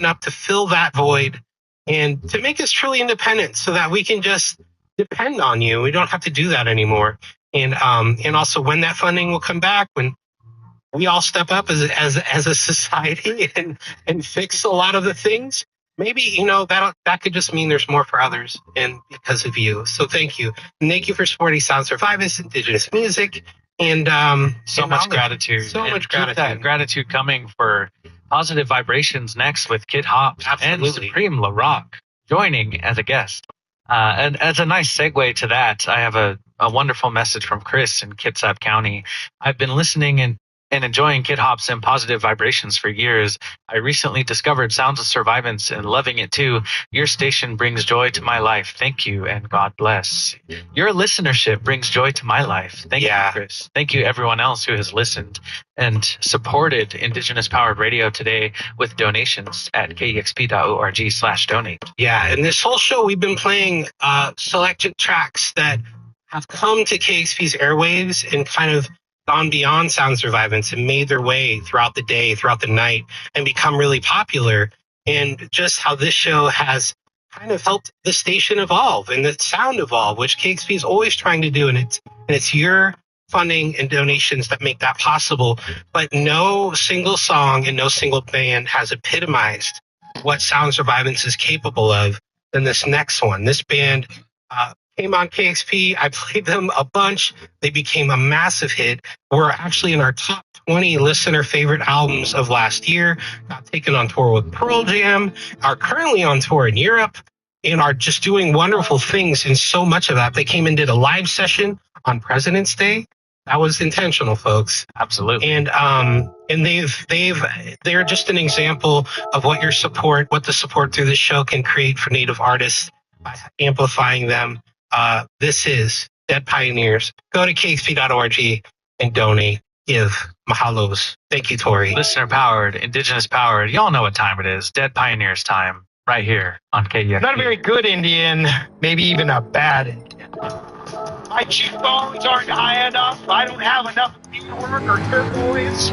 open up to fill that void and to make us truly independent so that we can just depend on you. We don't have to do that anymore. And also when that funding will come back, when we all step up as a society and fix a lot of the things, maybe, that could just mean there's more for others, and because of you. So thank you. And thank you for supporting Sound Survivors, Indigenous music, and so much gratitude. So much gratitude. That gratitude coming for Positive Vibrations next with Kid Hops and Supreme La Rock joining as a guest. And as a nice segue to that, I have a wonderful message from Chris in Kitsap County. I've been listening and enjoying Kid Hops and Positive Vibrations for years. I recently discovered Sounds of Survivance and loving it too. Your station brings joy to my life. Thank you and God bless. Your listenership brings joy to my life. Thank you, Chris. Thank you everyone else who has listened and supported Indigenous Powered Radio today with donations at kexp.org/donate. Yeah, and this whole show we've been playing selected tracks that have come to KXP's airwaves and kind of gone beyond Sound Survivance and made their way throughout the day, throughout the night, and become really popular. And just how this show has kind of helped the station evolve and the sound evolve, which KXP is always trying to do. And it's your funding and donations that make that possible. But no single song and no single band has epitomized what Sound Survivance is capable of than this next one. This band came on KXP. I played them a bunch. They became a massive hit. We're actually in our top 20 listener favorite albums of last year. Got taken on tour with Pearl Jam, are currently on tour in Europe, and are just doing wonderful things. And so much of that, they came and did a live session on President's Day. That was intentional, folks. Absolutely. And they're just an example of what the support through this show can create for Native artists by amplifying them. This is Dead Pioneers. Go to kxp.org and donate. Give. Mahalos. Thank you, Tori. Listener powered, Indigenous powered. Y'all know what time it is. Dead Pioneers time. Right here on KXP. Not a very good Indian, maybe even a bad Indian. My cheekbones aren't high enough. I don't have enough beadwork or turquoise.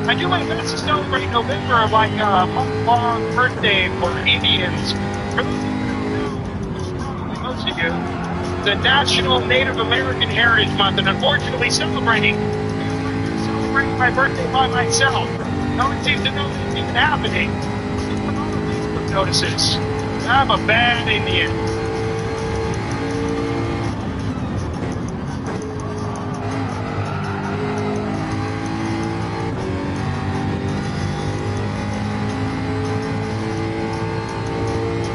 I do my best to celebrate November like a month-long birthday for Indians. For those of you who know, most of you, the National Native American Heritage Month, and unfortunately celebrating my birthday by myself. No one seems to know that it's even happening. Put all the Facebook notices. I'm a bad Indian.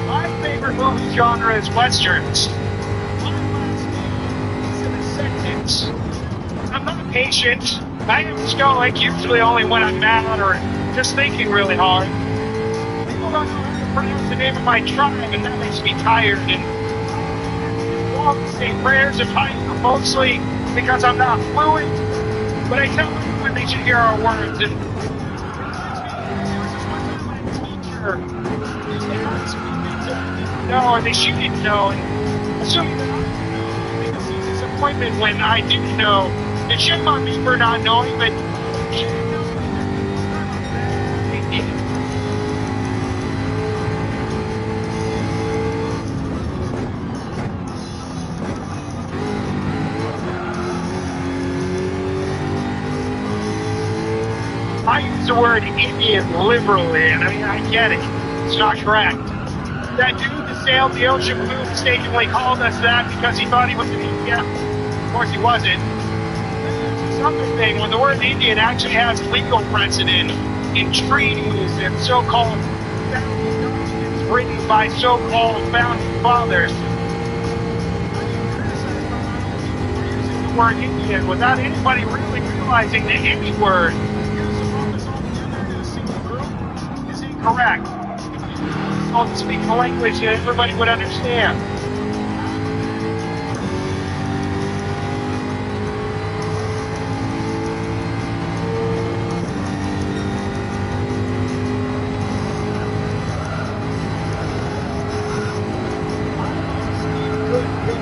My favorite movie genre is westerns. I'm not patient. I am stoic, usually only when I'm mad or just thinking really hard. People don't know how to pronounce the name of my tribe, and that makes me tired. And I say prayers if I mostly because I'm not fluent, but I tell them when they should hear our words. And teacher, they ask me to know, or they shouldn't know, and assuming that I make a disappointment when I do know. It shouldn't on me for not knowing, but it should know. I use the word Indian liberally, and I mean, I get it. It's not correct. That dude that sailed the ocean blue mistakenly called us that because he thought he was an Indian. Of course, he wasn't. Other thing, when the word Indian actually has legal precedent in treaties and so-called founding documents written by so-called founding fathers. Using the word Indian without anybody really realizing that any word used to focus altogether in a single group is incorrect. All to speak a language that everybody would understand.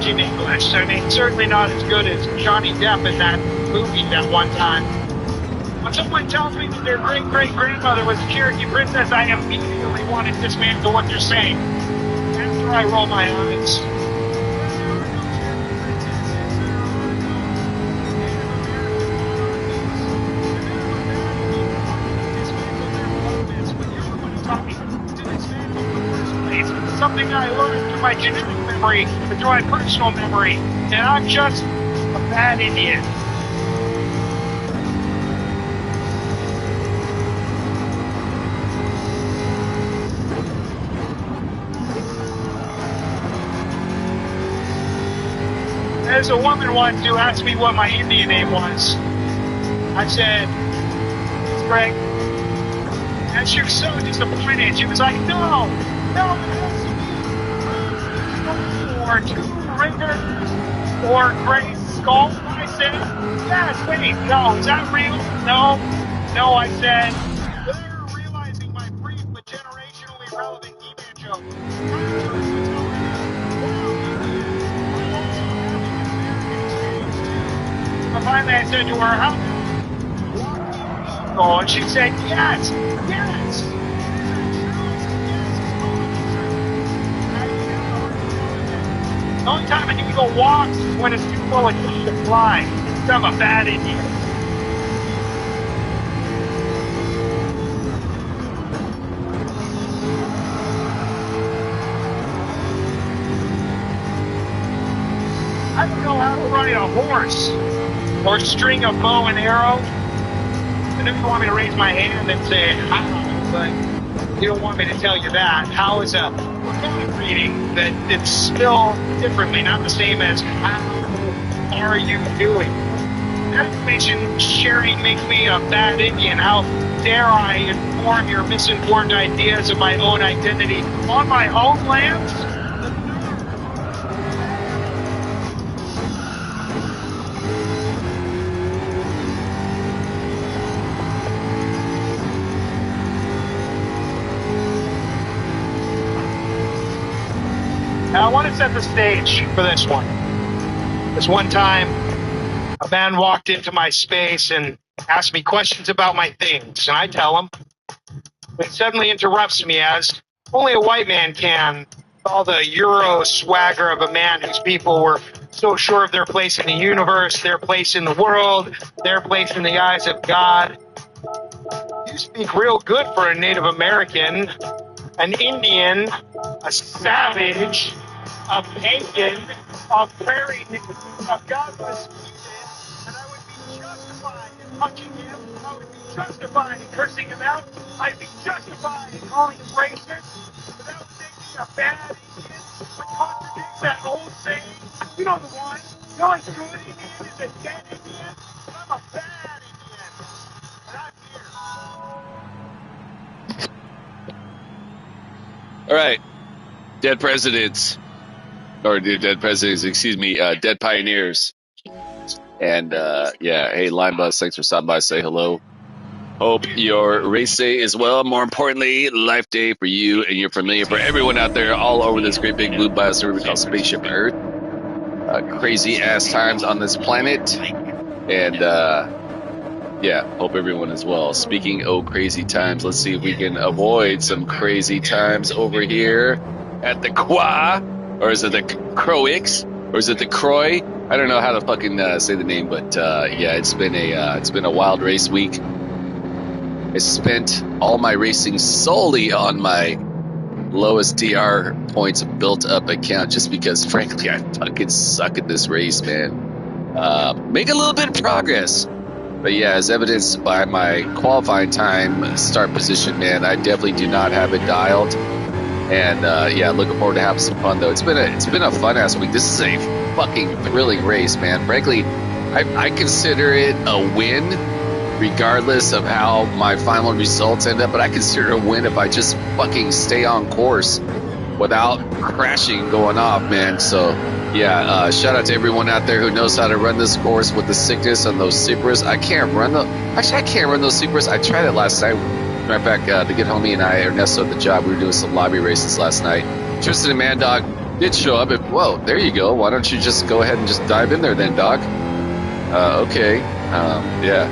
In English. I mean, certainly not as good as Johnny Depp in that movie that one time. When someone tells me that their great-great-grandmother was a Cherokee princess, I immediately want to dismantle what they're saying. After I roll my eyes. Something I learned through my genetic memory, or through my personal memory, and I'm just a bad Indian. There's a woman once who asked me what my Indian name was. I said, it's Greg. And she was so disappointed. She was like, no, it has to be or two ringers or gray skull. I said, yes, wait, no, is that real? No, I said, they're realizing my brief but generationally relevant email joke. But finally I said to her, how oh, and she said, yes. The only time I can go walk is when it's too full of heat to fly. I'm a bad Indian. I don't know how to ride a horse or string a bow and arrow. And if you want me to raise my hand and say how, but you don't want me to tell you that. How is a organic reading that it's spelled differently, not the same as how are you doing? That information sharing makes me a bad Indian. How dare I inform your misinformed ideas of my own identity on my own lands? Now, I want to set the stage for this one. This one time, a man walked into my space and asked me questions about my things, and I tell him. But he suddenly interrupts me as only a white man can. All the Euro swagger of a man whose people were so sure of their place in the universe, their place in the world, their place in the eyes of God. You speak real good for a Native American, an Indian, a savage, a pagan, a prairie nigger, a godless heathen, and I would be justified in punching him. I would be justified in cursing him out. I'd be justified in calling him racist without making a bad Indian, which contradicts that old saying. You know the one. The only good Indian is a dead Indian. But I'm a bad Indian. And I'm here. All right, dead presidents, or dead presidents, excuse me, dead pioneers. And yeah, hey, Line Bus, thanks for stopping by. Say hello. Hope your race day is well. More importantly, life day for you and your familiar, for everyone out there all over this great big blue biosphere we call Spaceship Earth. Crazy ass times on this planet, and yeah, hope everyone is well. Speaking of crazy times, let's see if we can avoid some crazy times over here at the Croix, or is it the Croix, or is it the Croix? I don't know how to fucking say the name, but yeah, it's been a wild race week. I spent all my racing solely on my lowest DR points built up account, just because frankly I fucking suck at this race, man. Make a little bit of progress. But yeah, as evidenced by my qualifying time start position, man, I definitely do not have it dialed. And yeah, looking forward to having some fun though. It's been a fun ass week. This is a fucking thrilling race, man. Frankly, I consider it a win, regardless of how my final results end up. But I consider it a win if I just fucking stay on course without crashing, going off, man. So yeah, shout out to everyone out there who knows how to run this course with the sickness on those Supras. I can't run those Supras. I tried it last night. Right back to get homie and I, Ernesto, at the job. We were doing some lobby races last night. Tristan and Mad Dog did show up. And whoa, there you go. Why don't you just go ahead and just dive in there then, dog? Okay. Yeah.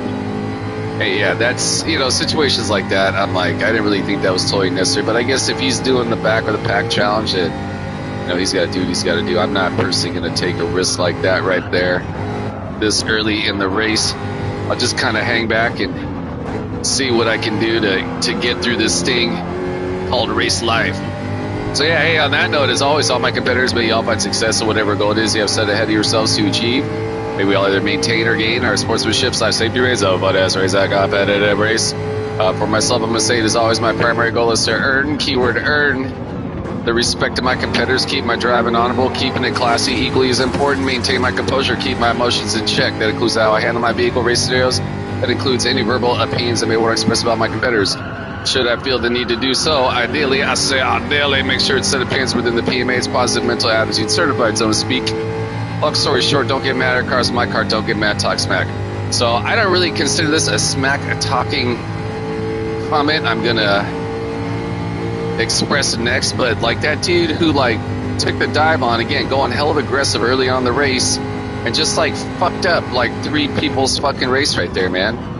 Hey, yeah, that's, situations like that. I'm like, I didn't really think that was totally necessary. But I guess if he's doing the back of the pack challenge, and he's got to do what he's got to do. I'm not personally going to take a risk like that right there this early in the race. I'll just kind of hang back and see what I can do to get through this thing called race life. So yeah, hey, on that note, as always, all my competitors, may you all find success in whatever goal it is you have set ahead of yourselves to achieve. May we all either maintain or gain our sportsmanship / safety rates of what as race I competitive race. For myself, I'm going to say it is always my primary goal is to earn, keyword earn, the respect of my competitors, keep my driving honorable, keeping it classy, equally as important, maintain my composure, keep my emotions in check. That includes how I handle my vehicle race scenarios. That includes any verbal opinions I may want to express about my competitors. Should I feel the need to do so, ideally, make sure it's set opinions within the PMA's positive mental attitude certified, so to speak. Long story short, don't get mad at cars in my car, don't get mad, talk smack. So I don't really consider this a talking comment I'm gonna express next, but like that dude who like took the dive on, again, going hell of aggressive early on the race and just like fucked up like 3 people's fucking race right there, man.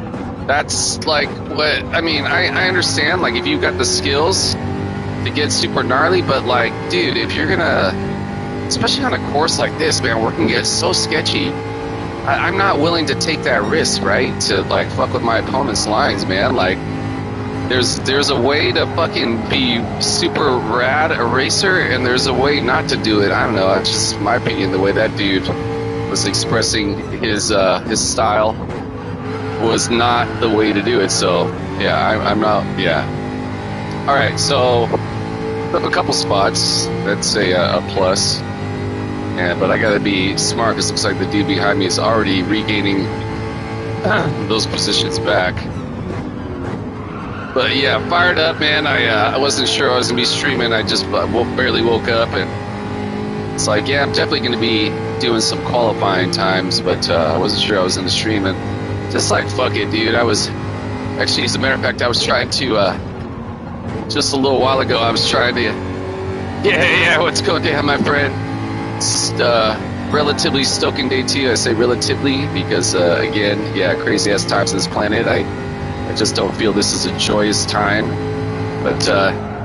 That's like what, I mean, I understand, like, if you've got the skills to get super gnarly, but like, dude, if you're gonna, especially on a course like this, man, where it can get so sketchy, I'm not willing to take that risk, right? To like fuck with my opponent's lines, man. Like, there's a way to fucking be super rad a racer, and there's a way not to do it. I don't know, it's just my opinion, the way that dude was expressing his style was not the way to do it. So yeah, I'm not, yeah. All right, so a couple spots, that's a plus, but I gotta be smart because it looks like the dude behind me is already regaining those positions back. But yeah, fired up, man. I wasn't sure I was gonna be streaming. I just barely woke up, and it's like, yeah, I'm definitely gonna be doing some qualifying times, but I wasn't sure I was in the stream, and just like, fuck it, dude. I was actually, as a matter of fact, I was trying to just a little while ago, I was trying to, yeah, what's going down, my friend? It's relatively stoking day 2. I say relatively because, again, yeah, crazy ass times on this planet. I just don't feel this is a joyous time. But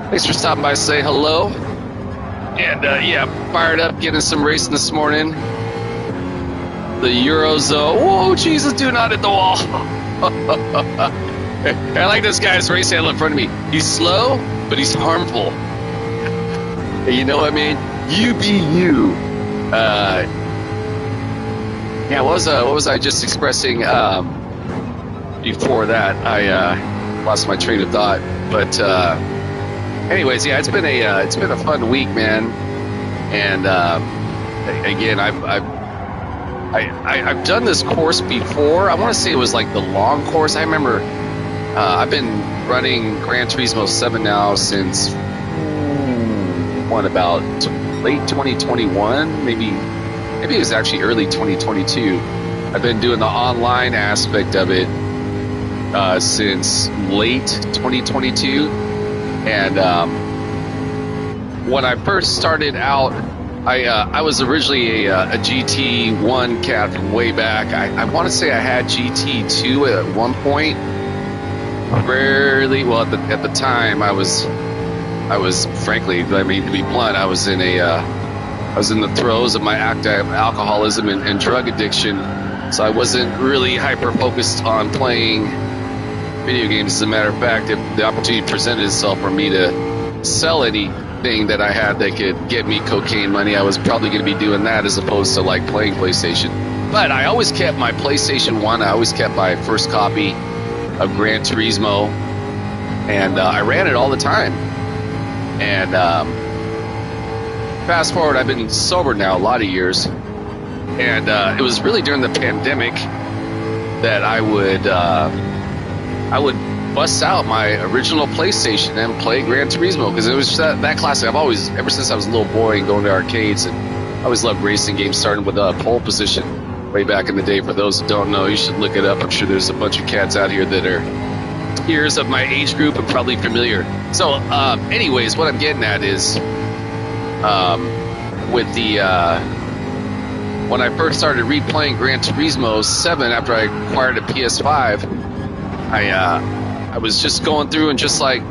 thanks for stopping by to say hello. And yeah, fired up, getting some racing this morning. The Eurozone. Whoa, Jesus, do not hit the wall. I like this guy's race handler in front of me. He's slow, but he's harmful. You know what I mean? You be you. Yeah, what was I just expressing before that? I lost my train of thought. But anyways, yeah, it's been a fun week, man. And again, I've done this course before. I want to say it was like the long course. I remember I've been running Gran Turismo 7 now since about late 2021, maybe it was actually early 2022. I've been doing the online aspect of it since late 2022, and when I first started out, I was originally a GT1 cat from way back. I want to say I had GT2 at one point. Rarely, well, at the time, I was frankly, I mean, to be blunt, I was in the throes of my active alcoholism and drug addiction. So I wasn't really hyper focused on playing video games. As a matter of fact, if the opportunity presented itself for me to sell anything that I had that could get me cocaine money, I was probably going to be doing that as opposed to like playing PlayStation. But I always kept my PlayStation 1. I always kept my first copy of Gran Turismo, and I ran it all the time. And fast forward, I've been sober now a lot of years, and it was really during the pandemic that I would bust out my original PlayStation and play Gran Turismo, because it was just that classic. I've always, ever since I was a little boy and going to arcades, and I always loved racing games, starting with Pole Position way back in the day. For those who don't know, you should look it up. I'm sure there's a bunch of cats out here that are peers of my age group and probably familiar. So anyways, what I'm getting at is with the when I first started replaying Gran Turismo 7 after I acquired a PS5, I was just going through and just like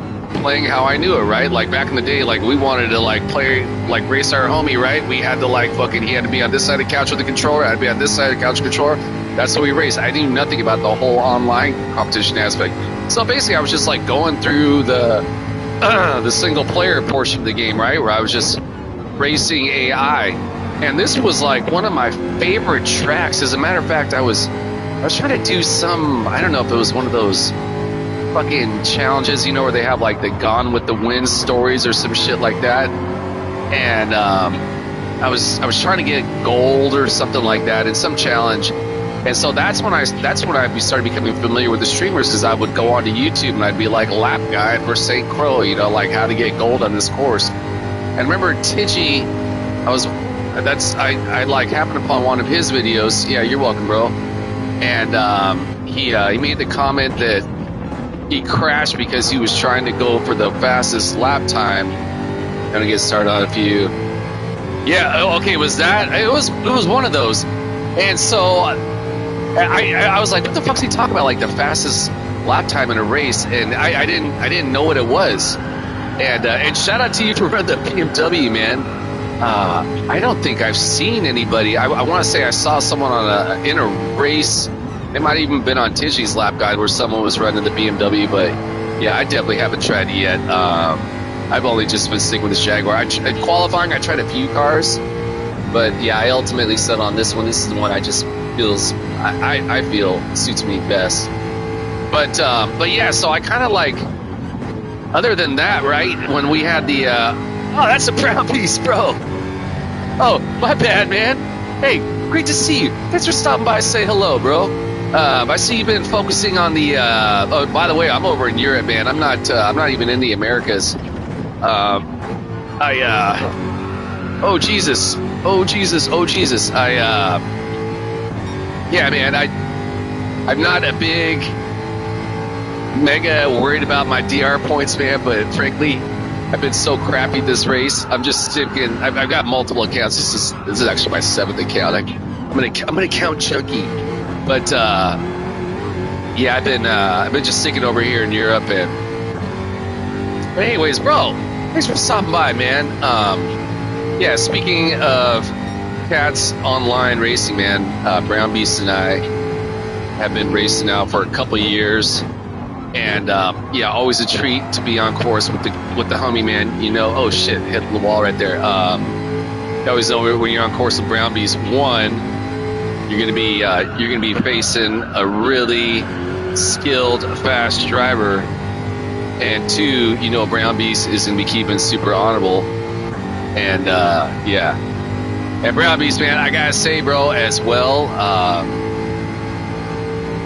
playing how I knew it, right? Like back in the day, like we wanted to like play, like race our homie, right? We had to like fucking, he had to be on this side of the couch with the controller, I had to be on this side of the couch with the controller. That's how we raced. I knew nothing about the whole online competition aspect. So basically I was just like going through the single player portion of the game, right? Where I was just racing AI. And this was like one of my favorite tracks. As a matter of fact, I was trying to do some, I don't know if it was one of those fucking challenges, you know, where they have like the Gone with the Wind stories or some shit like that. And I was trying to get gold or something like that in some challenge. And so that's when I started becoming familiar with the streamers, because I would go onto YouTube and I'd be like lap guide for St. Croix, you know, like how to get gold on this course. And remember Tiggy, I like happened upon one of his videos. Yeah, you're welcome, bro. And he made the comment that he crashed because he was trying to go for the fastest lap time. Gonna get started on a few. Yeah, okay, was that? It was one of those. And so I was like, what the fuck's he talking about? Like the fastest lap time in a race? And I didn't know what it was. And shout out to you for running the BMW, man. I don't think I've seen anybody. I want to say I saw someone in a race. It might have even been on Tiggy's lap guide where someone was running the BMW. But yeah, I definitely haven't tried it yet. I've only just been sticking with this Jaguar. At qualifying, I tried a few cars. But yeah, I ultimately settled on this one. This is the one I just I feel suits me best. But yeah, so I kind of like, other than that, right, when we had the oh, that's a brown piece, bro. Oh, my bad, man. Hey, great to see you. Thanks for stopping by. Say hello, bro. I see you've been focusing on the oh, by the way, I'm over in Europe, man. I'm not even in the Americas. Oh Jesus, oh Jesus, oh Jesus. Yeah, man, I'm not a big mega worried about my DR points, man, but frankly, I've been so crappy this race. I'm just sticking. I've got multiple accounts. This is actually my 7th account. I'm gonna count chunky, but yeah, I've been just sticking over here in Europe. And but anyways, bro, thanks for stopping by, man. Yeah, speaking of cats online racing, man, Brown Beast and I have been racing now for a couple of years. And yeah, always a treat to be on course with the homie, man. You know, oh shit, hit the wall right there. You always know when you're on course with Brown Beast, one, you're gonna be facing a really skilled, fast driver, and two, you know, Brown Beast is gonna be keeping super honorable. And yeah, and Brown Beast, man, I gotta say, bro, as well.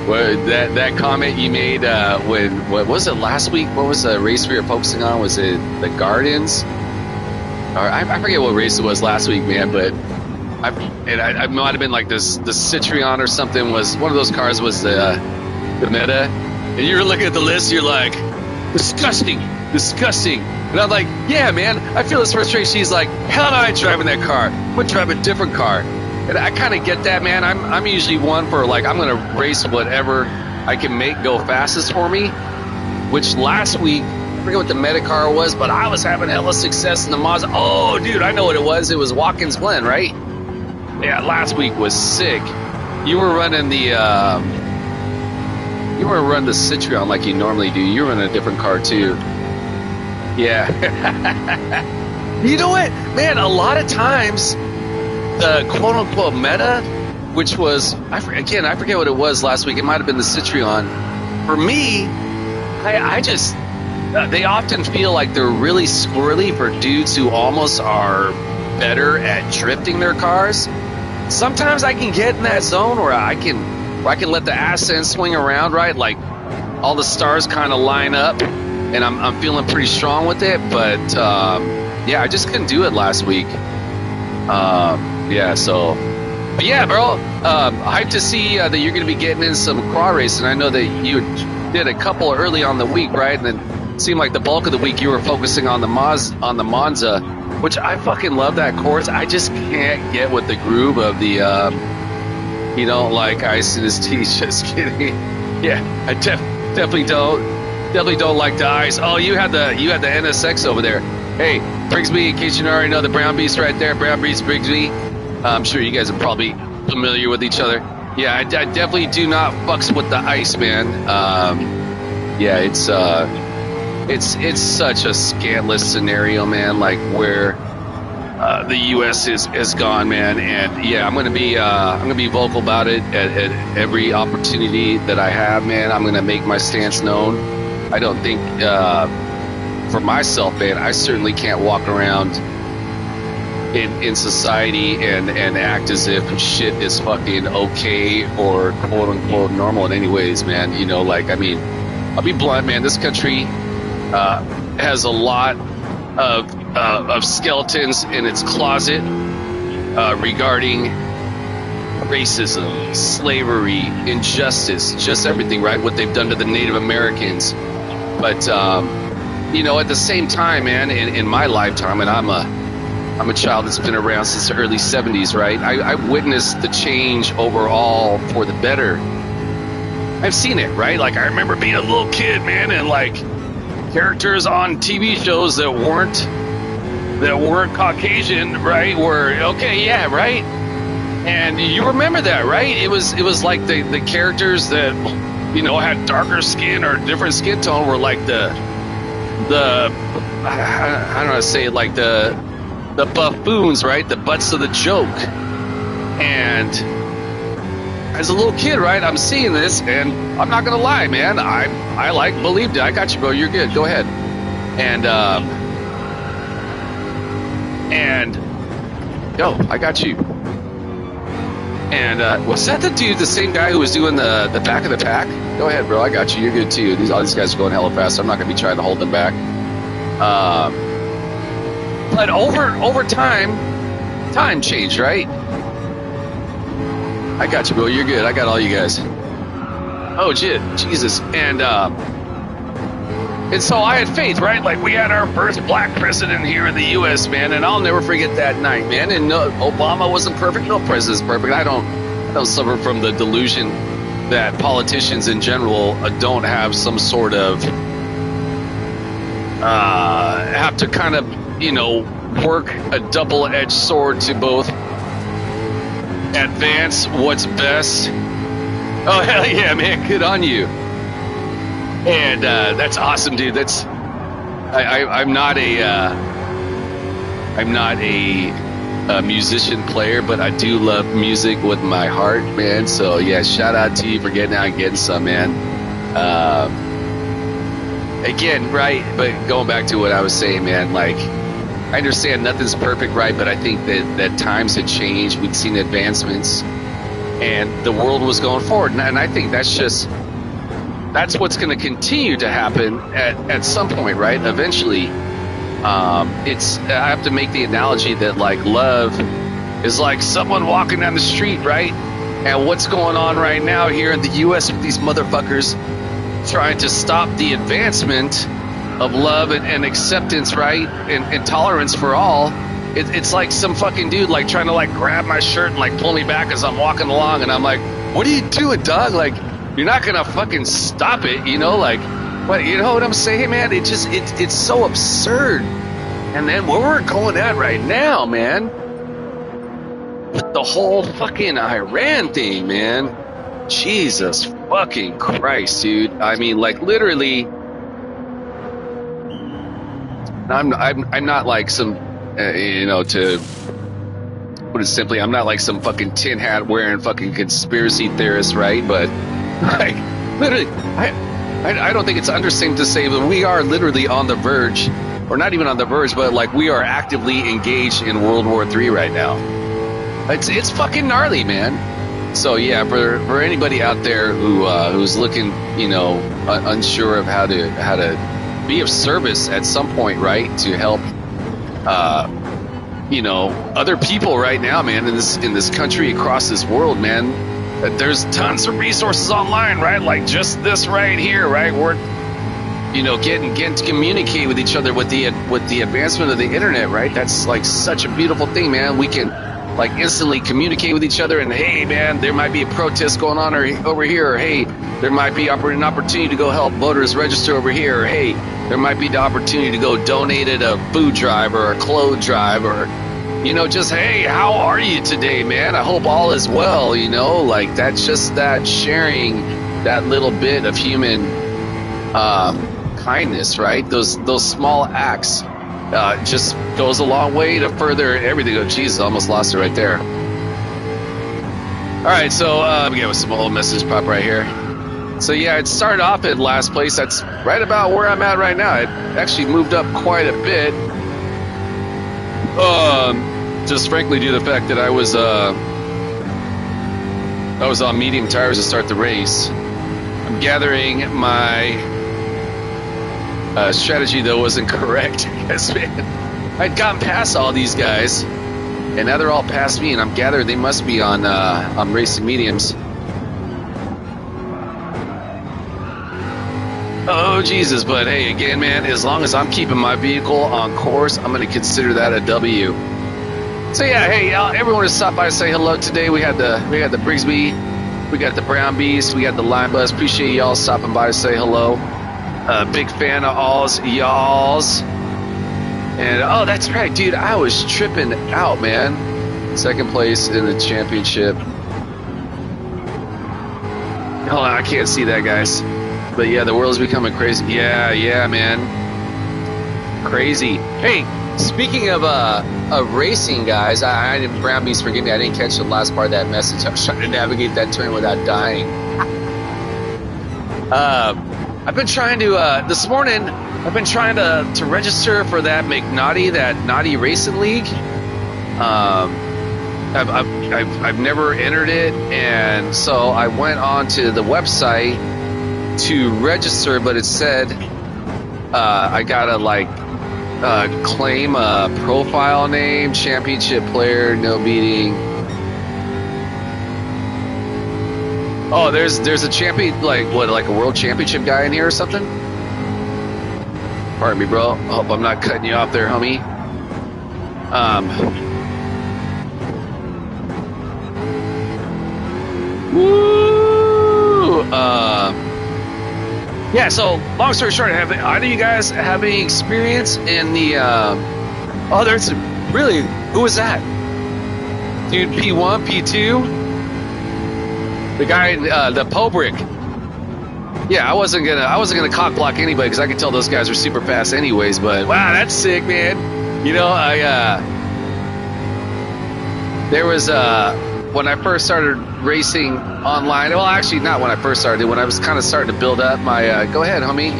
That comment you made when, what was it, last week? What was the race we were focusing on? Was it the Gardens? Or I forget what race it was last week, man. But I might have been like the Citroen or something. Was one of those cars was the Meta, and you were looking at the list. You're like, disgusting. And I'm like, yeah, man, I feel this frustration. He's like, hell no, I ain't driving that car. I'm gonna drive a different car. And I kind of get that, man. I'm usually one for like, I'm going to race whatever I can make go fastest for me. Which last week, I forget what the Meta car was, but I was having hella success in the Mazda. Oh, dude, I know what it was. It was Watkins Glen, right? Yeah, last week was sick. You were running the Citroen like you normally do. You were running a different car too. Yeah. You know what, man? A lot of times, the quote-unquote Meta, which was, I forget what it was last week. It might have been the Citroen. For me, I just, they often feel like they're really squirrely for dudes who almost are better at drifting their cars. Sometimes I can get in that zone where I can let the ascent swing around, right? Like all the stars kind of line up, and I'm feeling pretty strong with it. But yeah, I just couldn't do it last week. Yeah, so, but yeah, bro, hyped to see that you're going to be getting in some Croix racing. I know that you did a couple early on the week, right? And then it seemed like the bulk of the week you were focusing on the Monza, which I fucking love that course. I just can't get with the groove of the, you don't like ice in his teeth. Just kidding. Yeah, definitely don't like the ice. Oh, you had the NSX over there. Hey, Brigsby, in case you already know, the brown beast right there, brown beast Brigsby. I'm sure you guys are probably familiar with each other. Yeah, I definitely do not fucks with the ice, man. Yeah, it's such a scandalous scenario, man. Like where the U.S. is gone, man. And yeah, I'm gonna be vocal about it at every opportunity that I have, man. I'm gonna make my stance known. I don't think for myself, man, I certainly can't walk around in society and act as if shit is fucking okay or quote unquote normal in any ways, man. You know, like, I mean, I'll be blunt, man. This country has a lot of skeletons in its closet regarding racism, slavery, injustice, just everything, right? What they've done to the Native Americans. But you know, at the same time, man, in my lifetime, and I'm a child that's been around since the early 70s, right? I witnessed the change overall for the better. I've seen it, right? Like, I remember being a little kid, man, and like characters on TV shows that weren't Caucasian, right? Were okay, yeah, right? And you remember that, right? It was like the characters that, you know, had darker skin or different skin tone were like the I don't know how to say it, like the buffoons, right? The butts of the joke. And as a little kid, right, I'm seeing this, and I'm not gonna lie, man, I like believed it. I got you, bro. You're good. Go ahead. And yo, I got you. And was that the same guy who was doing the back of the pack? Go ahead, bro. I got you. You're good too. All these guys are going hella fast. So I'm not gonna be trying to hold them back. But over time changed, right? I got you, bro. You're good. I got all you guys. Oh, shit. Jesus. And so I had faith, right? Like, we had our first black president here in the U.S., man, and I'll never forget that night, man. And no, Obama wasn't perfect. No president's perfect. I don't suffer from the delusion that politicians in general don't have some sort of have to kind of, you know, work a double-edged sword to both advance what's best. Oh, hell yeah, man. Good on you. And that's awesome, dude. That's I'm not a musician player, but I do love music with my heart, man. So yeah, shout out to you for getting out and getting some, man. Again, right, but going back to what I was saying, man, like, I understand nothing's perfect, right, but I think that times had changed. We'd seen advancements, and the world was going forward. And I think that's what's going to continue to happen at some point, right? Eventually, I have to make the analogy that, like, love is like someone walking down the street, right? And what's going on right now here in the U.S. with these motherfuckers trying to stop the advancement of love and acceptance, right? And tolerance for all. It's like some fucking dude, like, trying to, like, grab my shirt and, like, pull me back as I'm walking along. And I'm like, what are you doing, dog? Like, you're not gonna fucking stop it, you know? Like, but you know what I'm saying, man? It's so absurd. And then where we're going at right now, man, with the whole fucking Iran thing, man. Jesus fucking Christ, dude. I mean, like, literally, I'm not like some, you know, to put it simply, I'm not like some fucking tin hat wearing fucking conspiracy theorist, right? But, like, literally, I don't think it's understatement to say that we are literally on the verge, or not even on the verge, but, like, we are actively engaged in World War III right now. It's fucking gnarly, man. So yeah, for anybody out there who's looking, you know, unsure of how to be of service at some point, right, to help, you know, other people right now, man, in this country, across this world, man, there's tons of resources online, right? Like just this right here, right? We're, you know, getting to communicate with each other with the advancement of the internet, right? That's like such a beautiful thing, man. We can, like, instantly communicate with each other, and hey, man, there might be a protest going on over here, or hey, there might be an opportunity to go help voters register over here. Or, hey, there might be the opportunity to go donate at a food drive or a clothes drive, or, you know, just, hey, how are you today, man? I hope all is well, you know? Like, that's just that sharing that little bit of human kindness, right? Those small acts just goes a long way to further everything. Oh, Jesus, I almost lost it right there. All right, so we got some old message pop right here. So yeah, it started off at last place. That's right about where I'm at right now. It actually moved up quite a bit. Just frankly due to the fact that I was on medium tires to start the race. I'm gathering my strategy though wasn't correct. Yes, man. I'd gotten past all these guys, and now they're all past me, and I'm gathered they must be on racing mediums. Oh, Jesus, but hey, again, man, as long as I'm keeping my vehicle on course, I'm going to consider that a W. So, yeah, hey, everyone just stopped by to say hello today. We had the Brigsby, we got the Brown Beast, we got the Line Bus. Appreciate y'all stopping by to say hello. Big fan of all's y'all's. And, oh, that's right, dude, I was tripping out, man. Second place in the championship. Hold on, I can't see that, guys. But yeah, the world's becoming crazy. Yeah, man. Crazy. Hey, speaking of racing, guys, I didn't, Brown Beast, forgive me, I didn't catch the last part of that message. I was trying to navigate that turn without dying. I've been trying to, this morning, I've been trying to register for that McNaughty, that Naughty Racing League. I've never entered it, and so I went on to the website to register, but it said I gotta claim a profile name, championship player, no beating. Oh, there's a champion, like a world championship guy in here or something? Pardon me, bro. I hope I'm not cutting you off there, homie. Woo! Yeah, so long story short, have either of you guys have any experience in the oh, there's really, who was that? Dude, P1, P2? The guy, the Pobrick. Yeah, I wasn't gonna cock block anybody because I could tell those guys are super fast anyways, but wow, that's sick, man. You know, there was when I first started racing online, well, actually not when I first started, when I was kind of starting to build up my, go ahead, homie,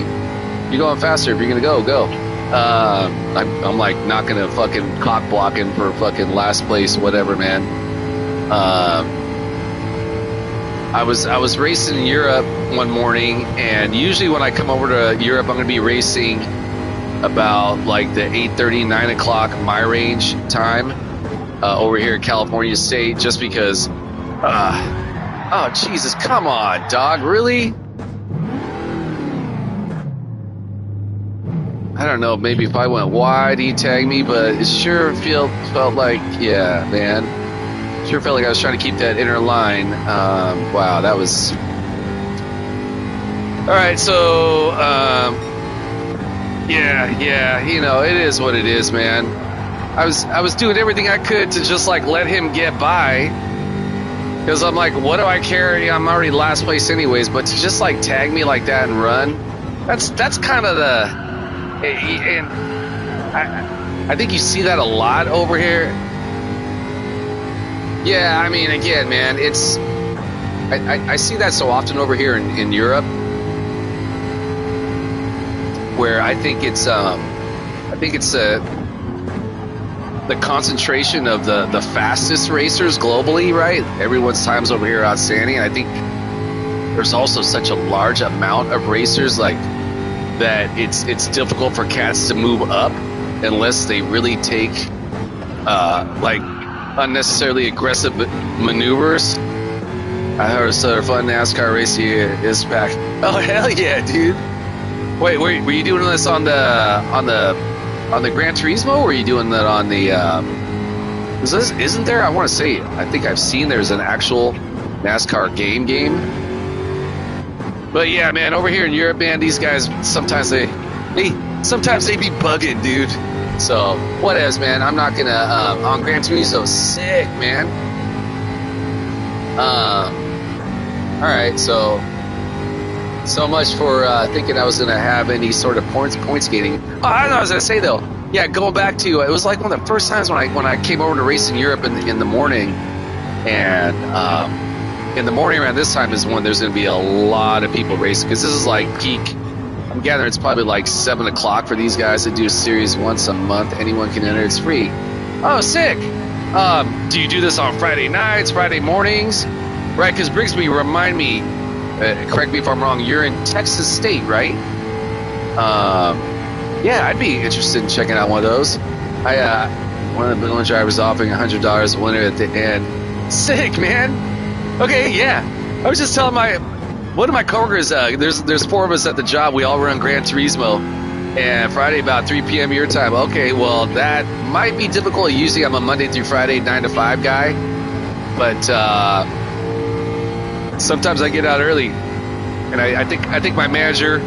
you're going faster, if you're going to go. I'm like not going to fucking cock blocking for fucking last place, whatever, man. I was racing in Europe one morning, and usually when I come over to Europe, I'm going to be racing about like the 8:30, 9 o'clock my range time. Over here in California State, just because oh Jesus, come on, dog, really? I don't know, maybe if I went wide he'd tag me, but it sure felt like, yeah, man, sure felt like I was trying to keep that inner line. Wow, that was alright. So yeah, you know, it is what it is, man. I was doing everything I could to just like let him get by, because I'm like, what do I care? I'm already last place anyways. But to just like tag me like that and run, that's kind of the, and I think you see that a lot over here. Yeah, I mean, again, man, it's I see that so often over here in Europe, where I think it's the concentration of the fastest racers globally, right? Everyone's times over here outstanding. I think there's also such a large amount of racers like that it's difficult for cats to move up unless they really take like unnecessarily aggressive maneuvers. I heard a sort of fun NASCAR race here is back. Oh hell yeah, dude! Wait, were you doing this on the Gran Turismo, or are you doing that on the isn't there, I want to say, I think I've seen there's an actual NASCAR game. But yeah, man, over here in Europe, man, these guys sometimes they be bugging, dude. So whatevs, man. I'm not gonna on Gran Turismo, sick, man. All right, so much for thinking I was gonna have any sort of point skating. Oh, I don't know what I was gonna say though. Yeah, going back to it was like one of the first times when I came over to race in Europe in the morning, and in the morning around this time is when there's going to be a lot of people racing, because this is like peak. I'm gathering it's probably like 7 o'clock for these guys to do a series once a month. Anyone can enter. It's free. Oh, sick. Do you do this on Friday nights, Friday mornings? Right, because Brigsby, remind me, correct me if I'm wrong, you're in Texas State, right? Yeah, I'd be interested in checking out one of those. One of the balloon drivers offering $100 a winner at the end. Sick, man. Okay, yeah. I was just telling one of my coworkers, there's 4 of us at the job. We all run Gran Turismo. And Friday about 3 p.m. your time. Okay, well, that might be difficult. Usually I'm a Monday through Friday 9 to 5 guy. But sometimes I get out early. And I think my manager,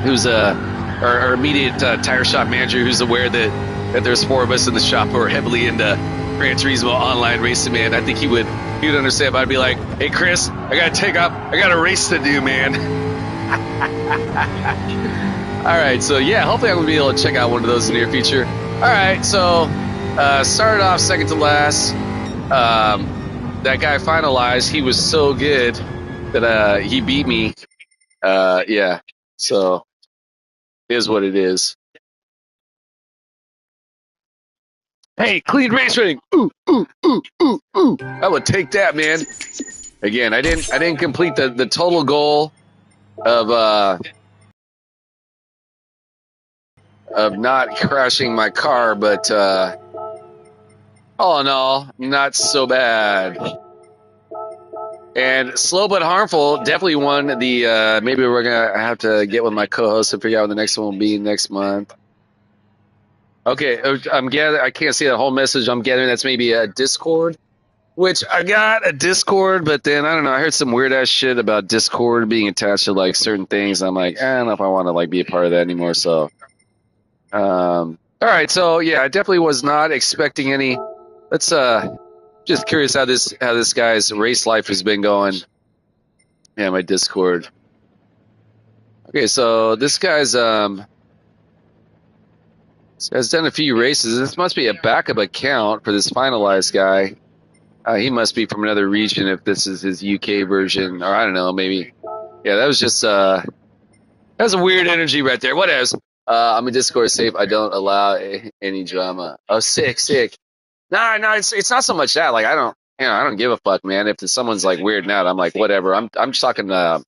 who's our immediate tire shop manager, who's aware that there's 4 of us in the shop who are heavily into Gran Turismo online racing, man, I think he would understand. But I'd be like, hey, Chris, I got a race to do, man. All right, so yeah, hopefully I'm going to be able to check out one of those in the near future. All right, so started off second to last. That guy finalized. He was so good that he beat me. Yeah, so it is what it is. Hey, clean race rating. Ooh, ooh, ooh, ooh, ooh. I would take that, man. Again, I didn't complete the total goal of not crashing my car, but all in all, not so bad. And Slow But Harmful definitely won the maybe we're gonna have to get with my co-host to figure out what the next one will be next month. Okay, I'm gathering. I can't see that whole message. I'm gathering that's maybe a Discord, which I got a Discord, but then I don't know. I heard some weird ass shit about Discord being attached to like certain things. I'm like, I don't know if I want to like be a part of that anymore. So, all right. So yeah, I definitely was not expecting any. Let's just curious how this guy's race life has been going. Yeah, my Discord. Okay, so this guy's has done a few races. This must be a backup account for this finalized guy. He must be from another region if this is his UK version, or I don't know, maybe. Yeah, that was just that was a weird energy right there. What else? I'm in Discord safe. I don't allow any drama. Oh, sick. No, it's not so much that. Like I don't give a fuck, man. If someone's like weirding out, I'm like whatever. I'm just talking. I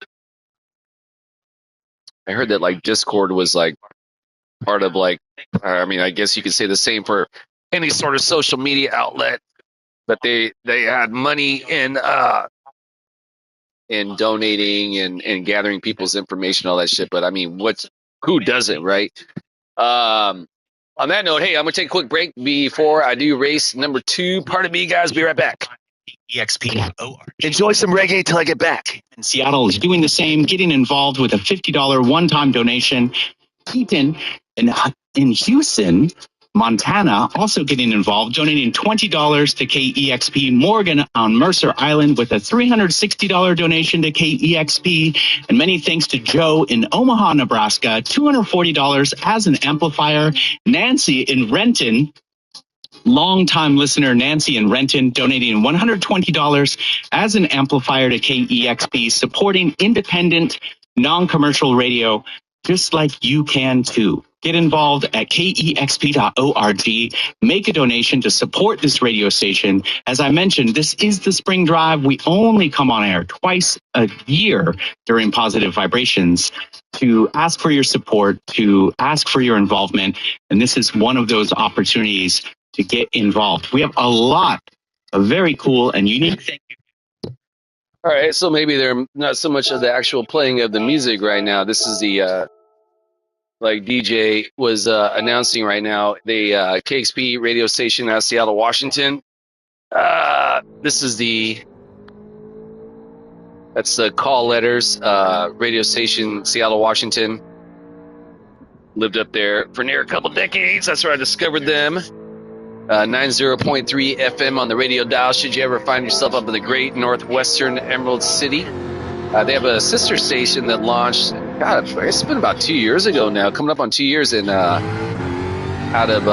heard that like Discord was like part of like. I mean, I guess you could say the same for any sort of social media outlet. But they had money in donating and gathering people's information, all that shit. But I mean, who doesn't, right? On that note, hey, I'm gonna take a quick break before I do race number 2. Pardon me, guys. Be right back. EXP.org. Enjoy some reggae till I get back. And Seattle is doing the same, getting involved with a $50 one-time donation. Keaton in Houston, Montana, also getting involved, donating $20 to KEXP. Morgan on Mercer Island with a $360 donation to KEXP. And many thanks to Joe in Omaha, Nebraska, $240 as an amplifier. Nancy in Renton, longtime listener Nancy in Renton, donating $120 as an amplifier to KEXP, supporting independent, non-commercial radio, just like you can too. Get involved at kexp.org. Make a donation to support this radio station. As I mentioned, this is the spring drive. We only come on air twice a year during Positive Vibrations to ask for your support, to ask for your involvement. And this is one of those opportunities to get involved. We have a lot of very cool and unique things. All right, so maybe they're not so much of the actual playing of the music right now. This is the like DJ was announcing right now, the KXP radio station out of Seattle, Washington. This is the That's the Call Letters radio station, Seattle, Washington. Lived up there for near a couple decades. That's where I discovered them. 90.3 FM on the radio dial. Should you ever find yourself up in the great northwestern Emerald City, they have a sister station that launched. God, I guess it's been about 2 years ago now. Coming up on 2 years in out of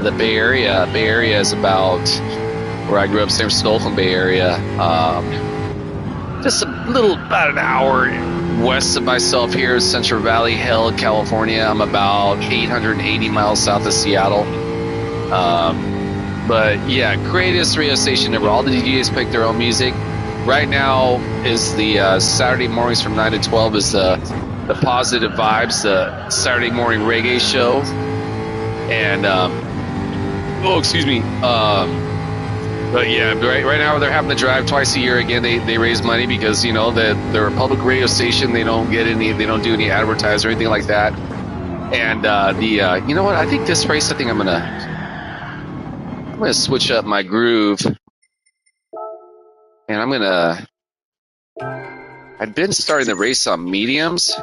the Bay Area. Bay Area is about where I grew up, San Francisco, Oakland Bay Area. Just about an hour west of myself here, Central Valley Hill, California. I'm about 880 miles south of Seattle. But yeah, greatest radio station ever. All the DJs pick their own music. Right now is the Saturday mornings from 9 to 12 is the Positive Vibes, the Saturday morning reggae show. And excuse me. But yeah, right now they're having to drive twice a year. Again, they raise money because they're a public radio station. They don't do any advertising or anything like that. And you know what? I think this race, I'm gonna switch up my groove, and I've been starting the race on mediums.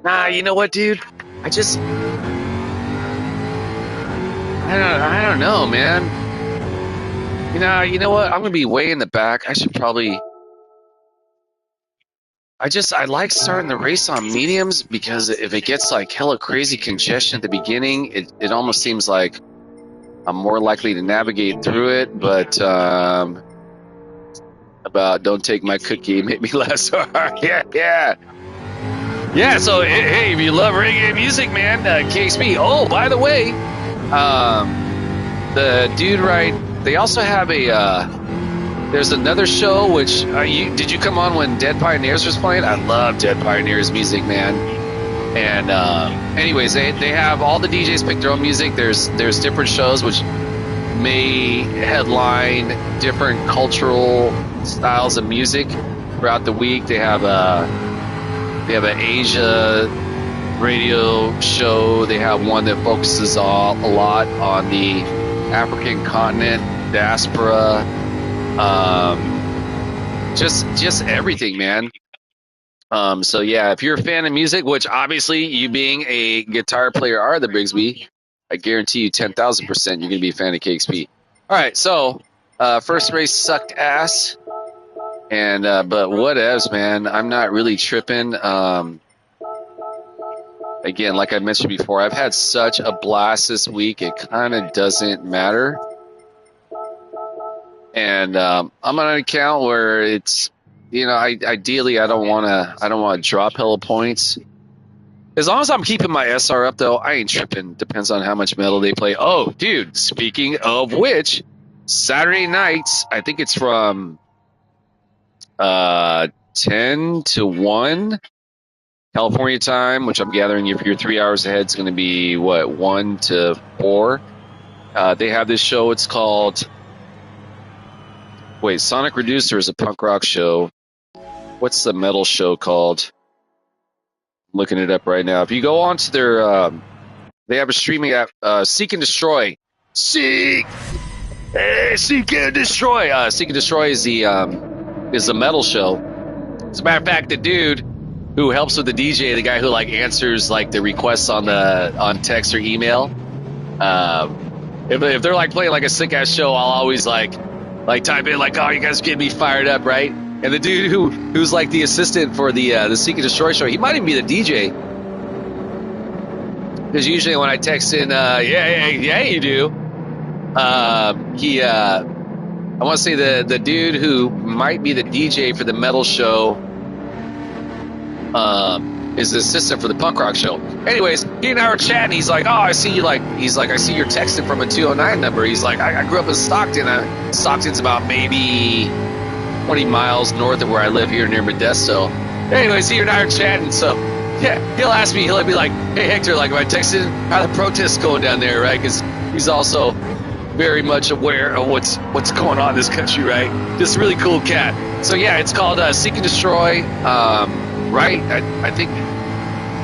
Nah, you know what, dude? I don't know, man. You know what? I'm gonna be way in the back. I should probably. I like starting the race on mediums because if it gets like hella crazy congestion at the beginning, it almost seems like I'm more likely to navigate through it. But about don't take my cookie, make me laugh so hard. Yeah. So hey, if you love reggae music, man, KXP. Oh, by the way, the dude they also have there's another show which did you come on when Dead Pioneers was playing? I love Dead Pioneers music, man. And anyways, they have all the DJs pick their own music. There's different shows which may headline different cultural styles of music throughout the week. They have an Asia radio show. They have one that focuses a lot on the African continent, diaspora, just everything, man. So yeah, if you're a fan of music, which obviously you being a guitar player are, the Bigsby, I guarantee you 10,000% you're gonna be a fan of KXP. All right, so first race sucked ass, and but whatevs, man. I'm not really tripping. Again, like I mentioned before, I've had such a blast this week. It kind of doesn't matter. And I'm on an account where it's, ideally I don't want to drop hella points. As long as I'm keeping my SR up, though, I ain't tripping. Depends on how much metal they play. Oh, dude, speaking of which, Saturday nights, I think it's from 10 to 1 California time, which I'm gathering if you're 3 hours ahead, it's going to be, 1 to 4. They have this show. It's called... Wait, Sonic Reducer is a punk rock show. What's the metal show called? I'm looking it up right now. If you go on to their... they have a streaming app, Seek and Destroy. Seek and Destroy. Seek and Destroy is the metal show. As a matter of fact, the dude who helps with the DJ, the guy who answers the requests on text or email. If they're playing a sick ass show, I'll always type in oh, you guys get me fired up, right? And the dude who's the assistant for the Seek and Destroy show, he might even be the DJ. Because usually when I text in, yeah, you do. I want to say the dude who might be the DJ for the metal show. Is the assistant for the punk rock show. Anyways, he and I were chatting. He's like, oh, I see you I see you're texting from a 209 number. He's like, I grew up in Stockton. Stockton's about maybe 20 miles north of where I live here near Modesto. Anyways, he and I are chatting. So, yeah, he'll ask me, he'll be like, hey, Hector, am I texting? How the protests going down there, right? Because he's also very much aware of what's going on in this country, right? Just a really cool cat. So, yeah, it's called Seek and Destroy. Right? I think,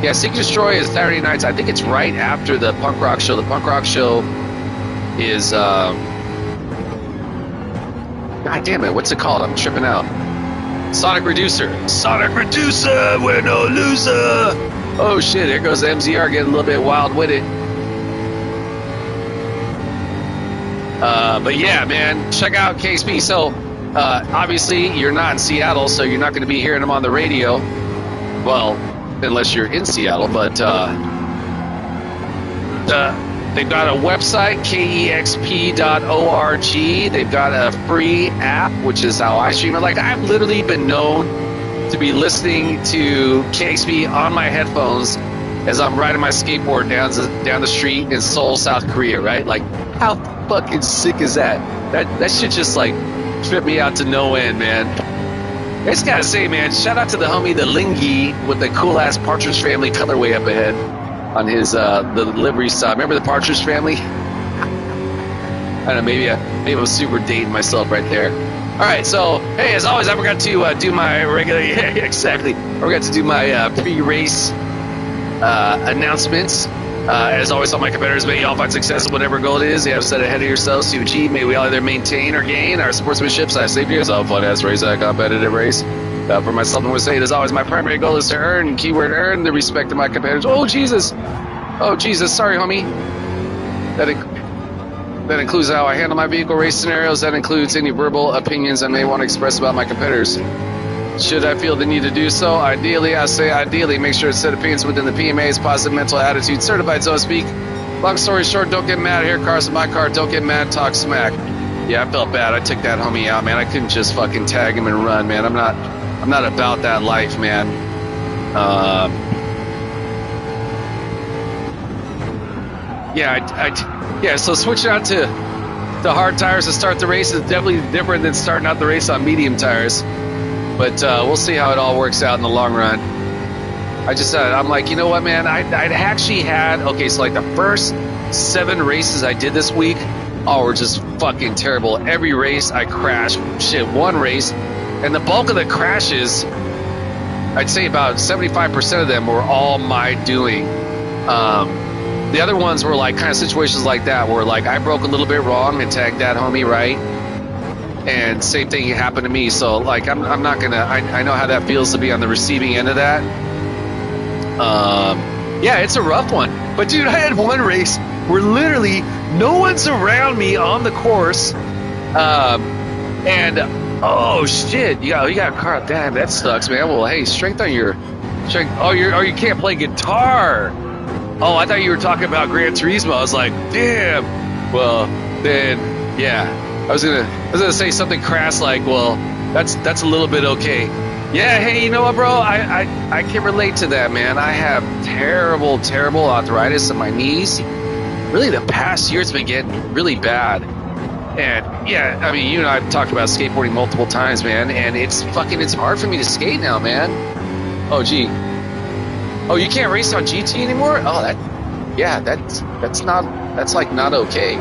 yeah, Seek and Destroy is Saturday nights. I think it's right after the punk rock show. The punk rock show is, God damn it, what's it called? I'm tripping out. Sonic Reducer, we're no loser. Oh shit, here goes MZR getting a little bit wild with it. But yeah, man, check out KSP. So, obviously, you're not in Seattle, so you're not going to be hearing them on the radio. Well, unless you're in Seattle, but they've got a website, kexp.org. They've got a free app, which is how I stream it. Like, I've literally been known to be listening to KXP on my headphones as I'm riding my skateboard down the street in Seoul, South Korea, right? Like, how fucking sick is that? That shit just, like, tripped me out to no end, man. I just gotta say, man, shout out to the homie, the Lingy, with the cool-ass Partridge Family colorway up ahead on his the livery side. Remember the Partridge Family? I don't know, maybe I'm super dating myself right there. All right, so, hey, as always, I forgot to do my regular, yeah, exactly. I forgot to do my pre-race announcements. As always, all my competitors, may y'all find success in whatever goal it is you have set ahead of yourselves to achieve. May we all either maintain or gain our sportsmanship, safety, as all fun-ass race, a competitive race. For myself, I would say, as always, my primary goal is to earn, keyword earn, the respect of my competitors. Oh, Jesus, sorry, homie. That includes how I handle my vehicle race scenarios. That includes any verbal opinions I may want to express about my competitors. Should I feel the need to do so? Ideally, make sure to set opinions within the PMA's positive mental attitude, certified, so to speak. Long story short, don't get mad. Here, cars in my car. Don't get mad. Talk smack. Yeah, I felt bad. I took that homie out, man. I couldn't just fucking tag him and run, man. I'm not about that life, man. So switching out to hard tires to start the race is definitely different than starting out the race on medium tires. But we'll see how it all works out in the long run. I'm like, you know what, man? I'd actually had, so like the first 7 races I did this week, were just fucking terrible. Every race I crashed. Shit, one race. And the bulk of the crashes, I'd say about 75% of them were all my doing. The other ones were like kind of situations like that where like I broke a little bit wrong and tagged that homie, right? And same thing happened to me. So like I'm not gonna, I know how that feels to be on the receiving end of that. Yeah, it's a rough one. But dude, I had one race where literally no one's around me on the course. And oh shit, you got a car. Damn, that sucks, man. Well, hey, strength on your strength. Oh, you can't play guitar. Oh, I thought you were talking about Gran Turismo. I was like, damn. Well, then, yeah. I was gonna say something crass like, well, that's a little bit okay. Yeah, hey, you know what, bro? I can relate to that, man. I have terrible arthritis in my knees. Really, the past year it's been getting really bad. And yeah, I mean, you and I have talked about skateboarding multiple times, man. And it's hard for me to skate now, man. Oh, gee. Oh, you can't race on GT anymore? Oh, that's like not okay.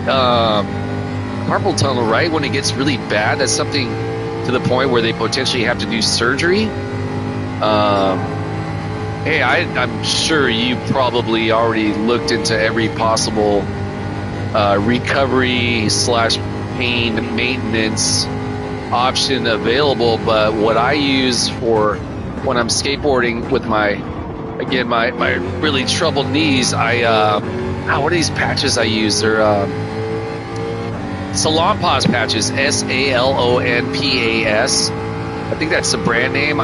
Carpal tunnel, right? When it gets really bad, that's something to the point where they potentially have to do surgery. Hey, I'm sure you probably already looked into every possible recovery / pain maintenance option available, but what I use for when I'm skateboarding with my really troubled knees, what are these patches I use? They're Salonpas patches, SALONPAS. I think that's the brand name.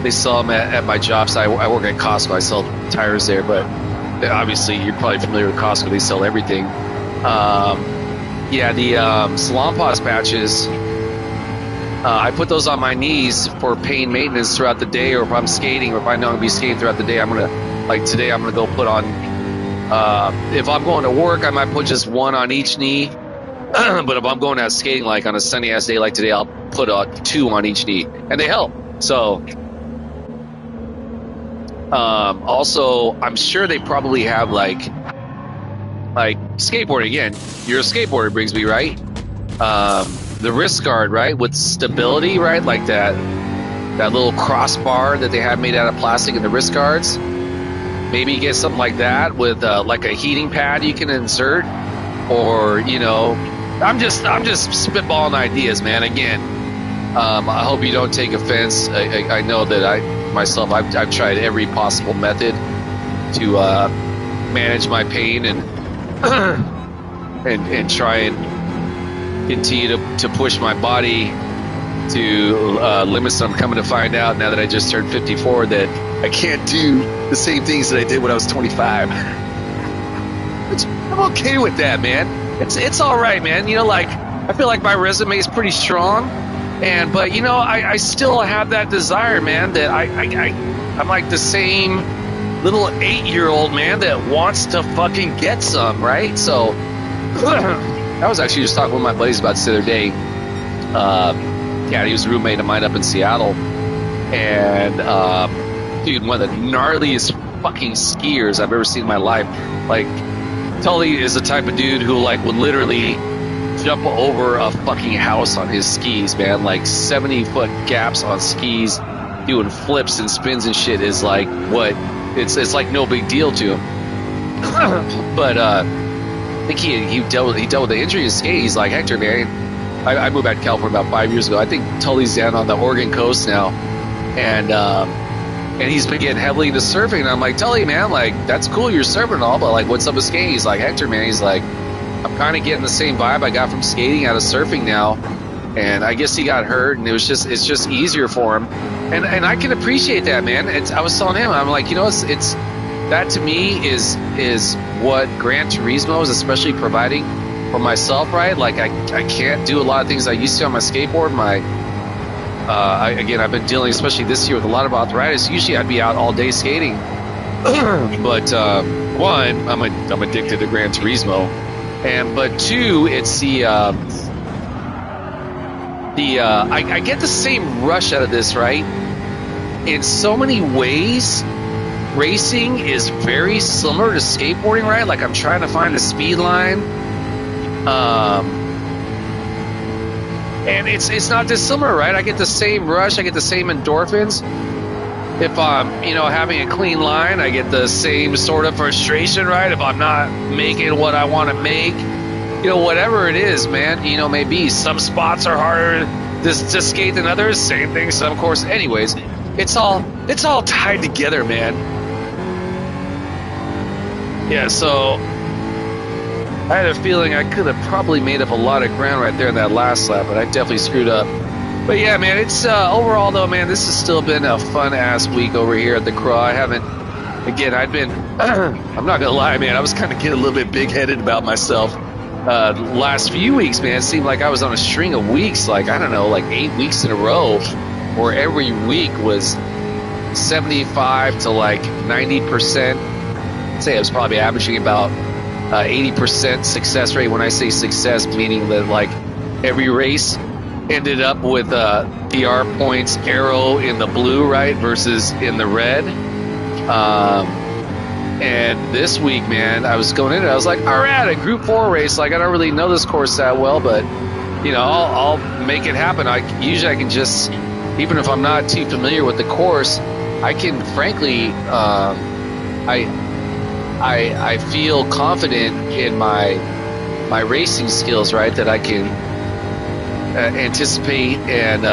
They sell them at my jobs. I work at Costco. I sell tires there, but obviously you're probably familiar with Costco. They sell everything. The Salonpas patches, I put those on my knees for pain maintenance throughout the day, or if I'm skating, or if I know I'm going to be skating throughout the day, today I'm going to go put on, if I'm going to work, I might put just one on each knee. But if I'm going out skating, like on a sunny ass day like today, I'll put 2 on each knee, and they help. So, also, I'm sure they probably have like skateboarding again. You're a skateboarder, Brigsby, right? The wrist guard, right, with stability, right, like that little crossbar that they have made out of plastic in the wrist guards. Maybe you get something like that with like a heating pad you can insert, or I'm just spitballing ideas, man. Again, I hope you don't take offense. I know that I've tried every possible method to manage my pain and and try and continue to push my body to limits. I'm coming to find out now that I just turned 54 that I can't do the same things that I did when I was 25. I'm okay with that, man. It's all right, man. You know, like, I feel like my resume is pretty strong, but you know, I still have that desire, man, that I'm like the same little 8-year-old man that wants to fucking get some, right? So I was actually just talking with my buddies about this the other day. Yeah, he was a roommate of mine up in Seattle, and dude, one of the gnarliest fucking skiers I've ever seen in my life. Like, Tully is the type of dude who like would literally jump over a fucking house on his skis, man. Like 70-foot gaps on skis, doing flips and spins and shit is like what it's like no big deal to him. But I think he dealt with the injury of skate. He's like, Hector, man, I moved back to California about 5 years ago. I think Tully's down on the Oregon coast now, and he's been getting heavily into surfing. And I'm like, Tully, man, like, that's cool, you're surfing and all, but like, what's up with skating? He's like, Hector, man, he's like, I'm kind of getting the same vibe I got from skating out of surfing now. And I guess he got hurt, and it's just easier for him. And I can appreciate that, man. I was telling him, I'm like, you know, it's that to me is what Gran Turismo is especially providing for myself, right? Like, I can't do a lot of things I used to on my skateboard. Again, I've been dealing, especially this year, with a lot of arthritis. Usually I'd be out all day skating. But one, I'm addicted to Gran Turismo. But two, it's I get the same rush out of this, right? In so many ways, racing is very similar to skateboarding, right? Like, I'm trying to find a speed line. And it's not dissimilar, right? I get the same rush, I get the same endorphins. If I'm, you know, having a clean line, I get the same sort of frustration, right? If I'm not making what I want to make, you know, whatever it is, man, you know, maybe some spots are harder to skate than others. Same thing, some course. Anyways, it's all tied together, man. Yeah, so I had a feeling I could have probably made up a lot of ground right there in that last lap, but I definitely screwed up. But yeah, man, it's overall though, man, this has still been a fun ass week over here at the Croix. I've been I'm not gonna lie, man, I was kind of getting a little bit big-headed about myself last few weeks, man. It seemed like I was on a string of weeks, like, I don't know, like 8 weeks in a row, where every week was 75 to like 90%. I'd say I was probably averaging about 80% success rate. When I say success, meaning that like every race ended up with PR points arrow in the blue, right, versus in the red. And this week, man, I was going in and I was like, all right, a group 4 race. Like, I don't really know this course that well, but you know, I'll make it happen. I can just, even if I'm not too familiar with the course, I can frankly, I feel confident in my racing skills, right? That I can anticipate and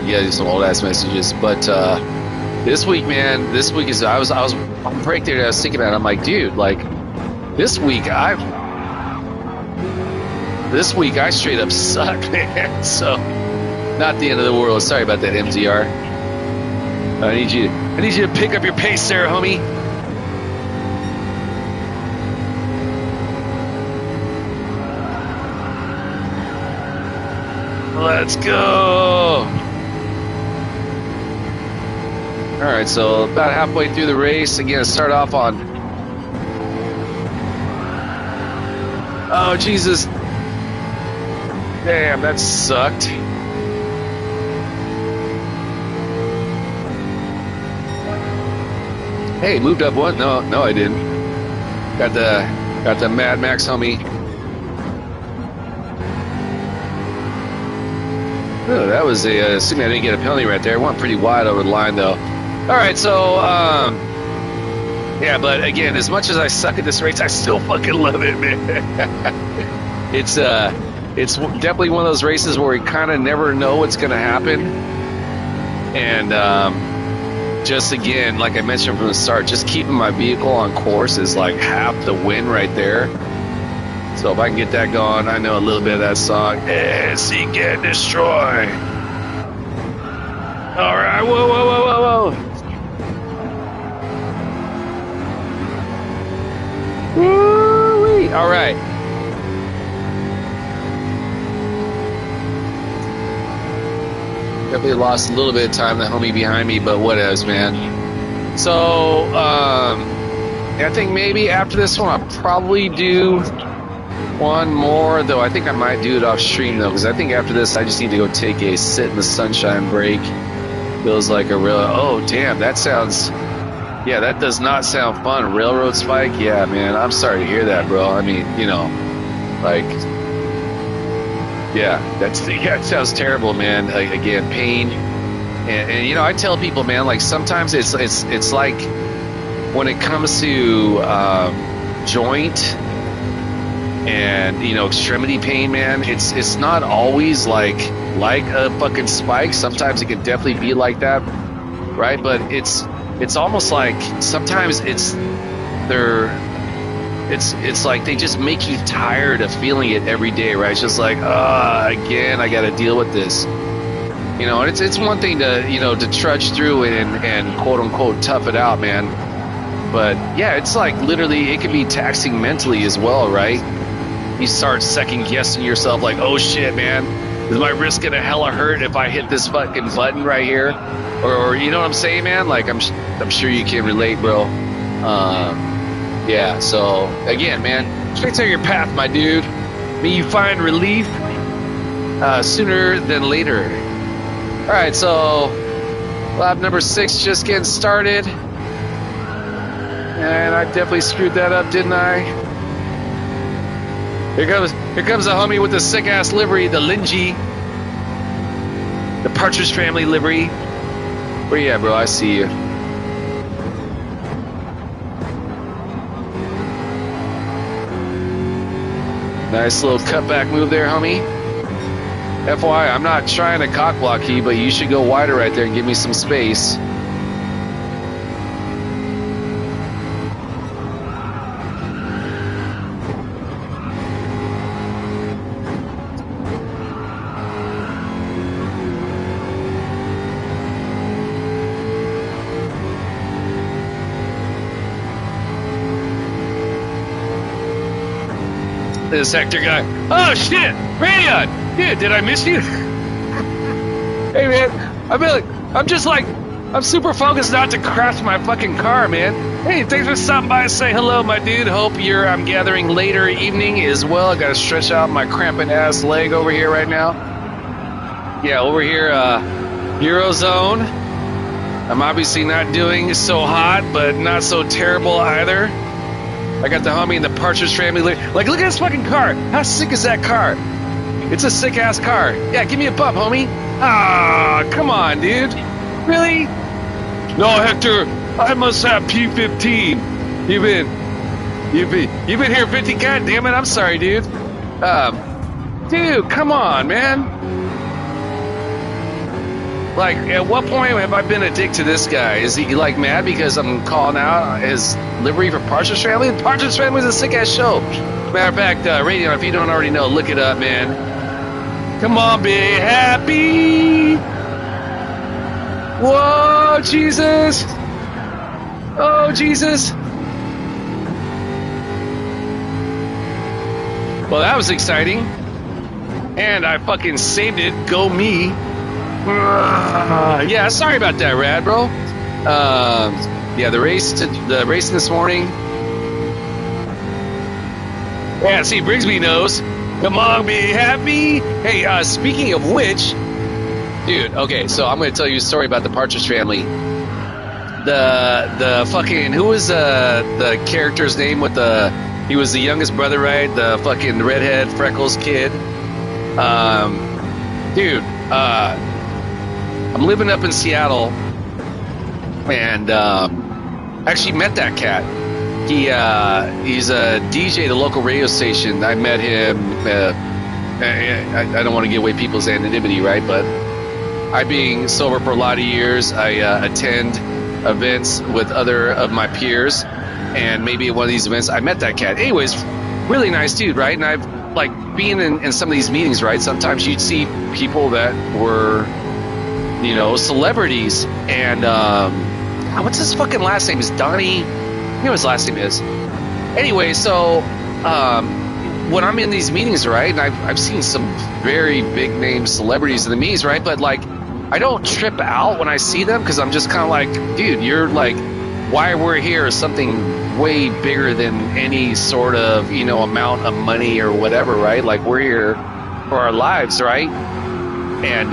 yeah, some old ass messages. But this week, man, I was on break there. I was thinking about it. I'm like, dude, like this week I straight up suck, man. So not the end of the world. Sorry about that, MZR. I need you to pick up your pace there, homie. Let's go. All right, so about halfway through the race. Again, start off on. Oh, Jesus. Damn, that sucked. Hey, moved up one? No, I didn't. Got the Mad Max homie. Oh, that was assuming I didn't get a penalty right there. It went pretty wide over the line, though. All right, so, yeah, but again, as much as I suck at this race, I still fucking love it, man. It's, it's definitely one of those races where we kind of never know what's going to happen. And just again, like I mentioned from the start, just keeping my vehicle on course is like half the win right there. So if I can get that going, I know a little bit of that song. Seek and destroy. All right, whoa, whoa, whoa, whoa, whoa. Woo-wee. All right. Definitely lost a little bit of time, the homie behind me, but whatevs, man. So, I think maybe after this one, I'll probably do one more, though I think I might do it off stream, though, because I think after this, I just need to go take a sit in the sunshine break. Feels like a real, oh, damn, that sounds, yeah, that does not sound fun. Railroad spike? Yeah, man, I'm sorry to hear that, bro. I mean, you know, like, yeah, that sounds terrible, man. Like, again, pain. And, you know, I tell people, man, like, sometimes it's like when it comes to joint and, you know, extremity pain, man, it's not always like a fucking spike. Sometimes it can definitely be like that, right? But it's almost like sometimes it's like they just make you tired of feeling it every day, right? It's just like, again, I got to deal with this. You know, and it's one thing to, you know, to trudge through and quote unquote tough it out, man. But yeah, it's like literally it can be taxing mentally as well, right? You start second guessing yourself, like, oh shit, man, is my wrist gonna hella hurt if I hit this fucking button right here? Or you know what I'm saying, man? Like I'm sure you can relate, bro. Yeah. So again, man, straight to your path, my dude. May you find relief sooner than later. All right, so lap number 6 just getting started. And I definitely screwed that up, didn't I? Here comes the homie with the sick ass livery, the Linji, the Partridge Family livery. Where you at, bro? I see you. Nice little cutback move there, homie. FYI, I'm not trying to cock block you, but you should go wider right there and give me some space. This Hector guy. Oh shit! Rayon! Dude, did I miss you? Hey man, I'm super focused not to crash my fucking car, man. Hey, thanks for stopping by and say hello, my dude. Hope I'm gathering later evening as well. I gotta stretch out my cramping ass leg over here right now. Yeah, over here, Eurozone. I'm obviously not doing so hot, but not so terrible either. I got the homie in the Partridge Family. Like, look at this fucking car. How sick is that car? It's a sick-ass car. Yeah, give me a bump, homie. Ah, come on, dude. Really? No, Hector, I must have P15. You've been here 50. God damn it, I'm sorry, dude. Dude, come on, man. Like, at what point have I been a dick to this guy? Is he, like, mad because I'm calling out his livery for Partridge Family? Partridge Family is a sick-ass show. Matter of fact, Radio, if you don't already know, look it up, man. Come on, be happy. Whoa, Jesus. Oh, Jesus. Well, that was exciting. And I fucking saved it. Go me. Yeah, sorry about that, Rad, bro. Yeah, the racing this morning. Yeah, see, Brigsby knows. Come on, be happy. Hey, speaking of which, dude. Okay, so I'm gonna tell you a story about the Partridge Family. The fucking who was the character's name with he was the youngest brother, right? The fucking redhead freckles kid. Dude. I'm living up in Seattle, and actually met that cat. He's a DJ at a local radio station. I met him I don't want to give away people's anonymity, right? But I, being sober for a lot of years, I attend events with other of my peers, and maybe at one of these events I met that cat. Anyways, really nice dude, right? And I've like being in some of these meetings, right? Sometimes you'd see people that were, you know, celebrities, and what's his fucking last name? Is Donnie? I know what his last name is. Anyway, so when I'm in these meetings, right, and I've seen some very big name celebrities in the meetings, right, but like I don't trip out when I see them, because I'm just kind of like, dude, you're like, why we're here is something way bigger than any sort of, you know, amount of money or whatever, right? Like, we're here for our lives, right? And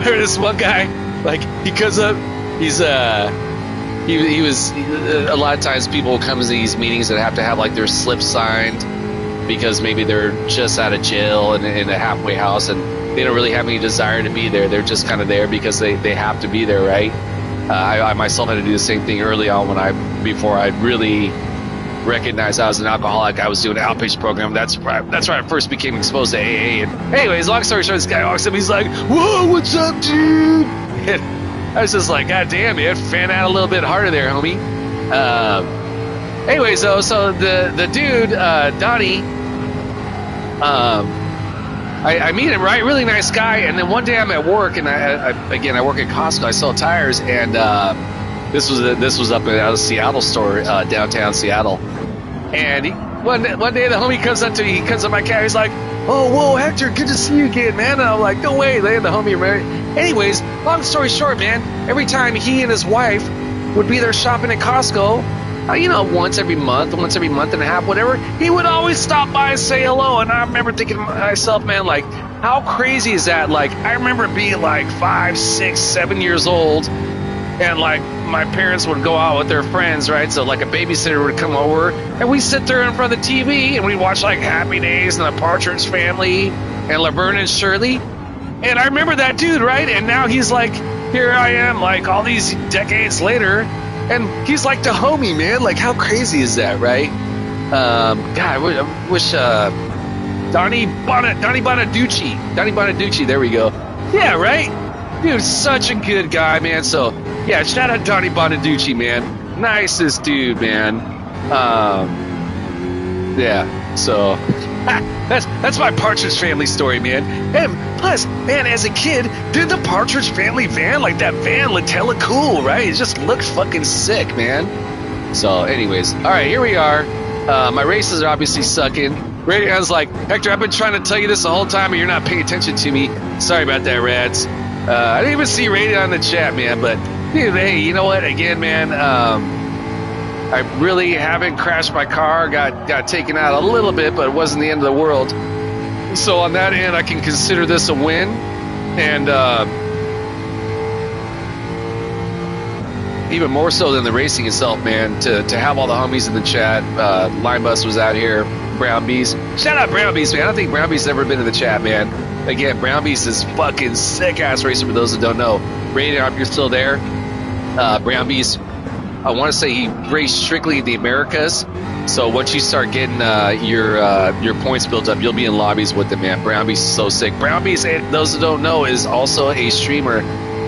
this one guy, like, he comes up, he's he was a lot of times people come to these meetings that have to have like their slip signed because maybe they're just out of jail and in a halfway house, and they don't really have any desire to be there. They're just kind of there because they have to be there, right? I myself had to do the same thing early on before I really recognized I was an alcoholic. I was doing an outpatient program. That's where I first became exposed to AA. And anyways, long story short, this guy walks up. He's like, "Whoa, what's up, dude?" And I was just like, "God damn, man, fan out a little bit harder there, homie." Anyways, so the dude, Donnie, I meet him, right? Really nice guy. And then one day I'm at work, and I work at Costco. I sell tires, and this was up at a Seattle store, downtown Seattle. And one day the homie comes up to me. He comes up my car. He's like, "Oh, whoa, Hector, good to see you again, man." And I'm like, "No way." They and the homie are married. Anyways, long story short, man, every time he and his wife would be there shopping at Costco, you know, once every month and a half, whatever, he would always stop by and say hello. And I remember thinking to myself, man, like, how crazy is that? Like, I remember being like 5, 6, 7 years old, and like my parents would go out with their friends, right? So like a babysitter would come over, and we'd sit there in front of the TV, and we'd watch like Happy Days and the Partridge Family and Laverne and Shirley. And I remember that dude, right? And now he's like, here I am, like all these decades later, and he's like the homie, man. Like, how crazy is that, right? God, I wish Donnie Bonaducci, there we go. Yeah, right? Dude, such a good guy, man. So, yeah, shout out Donnie Bonaducci, man. Nicest dude, man. Yeah, so that's my Partridge Family story, man. And plus, man, as a kid, dude, the Partridge Family van, like that van looked hella cool, right? It just looked fucking sick, man. So, anyways, all right, here we are. My races are obviously sucking. Radion's like, "Hector, I've been trying to tell you this the whole time, and you're not paying attention to me. Sorry about that, Rads." I didn't even see Radion in the chat, man. But, dude, hey, you know what? Again, man, I really haven't crashed my car. Got taken out a little bit, but it wasn't the end of the world. So on that end, I can consider this a win. And even more so than the racing itself, man, to have all the homies in the chat. Line Bus was out here. Brown Beast. Shout out Brown Beast, man. I don't think Brown Beast's ever been in the chat, man. Again, Brown Beast is fucking sick-ass racer for those that don't know. Radion, if you're still there, Brown Beast, I want to say he raced strictly in the Americas. So once you start getting your points built up, you'll be in lobbies with him, man. Brown Beast is so sick. Brown Beast, those that don't know, is also a streamer.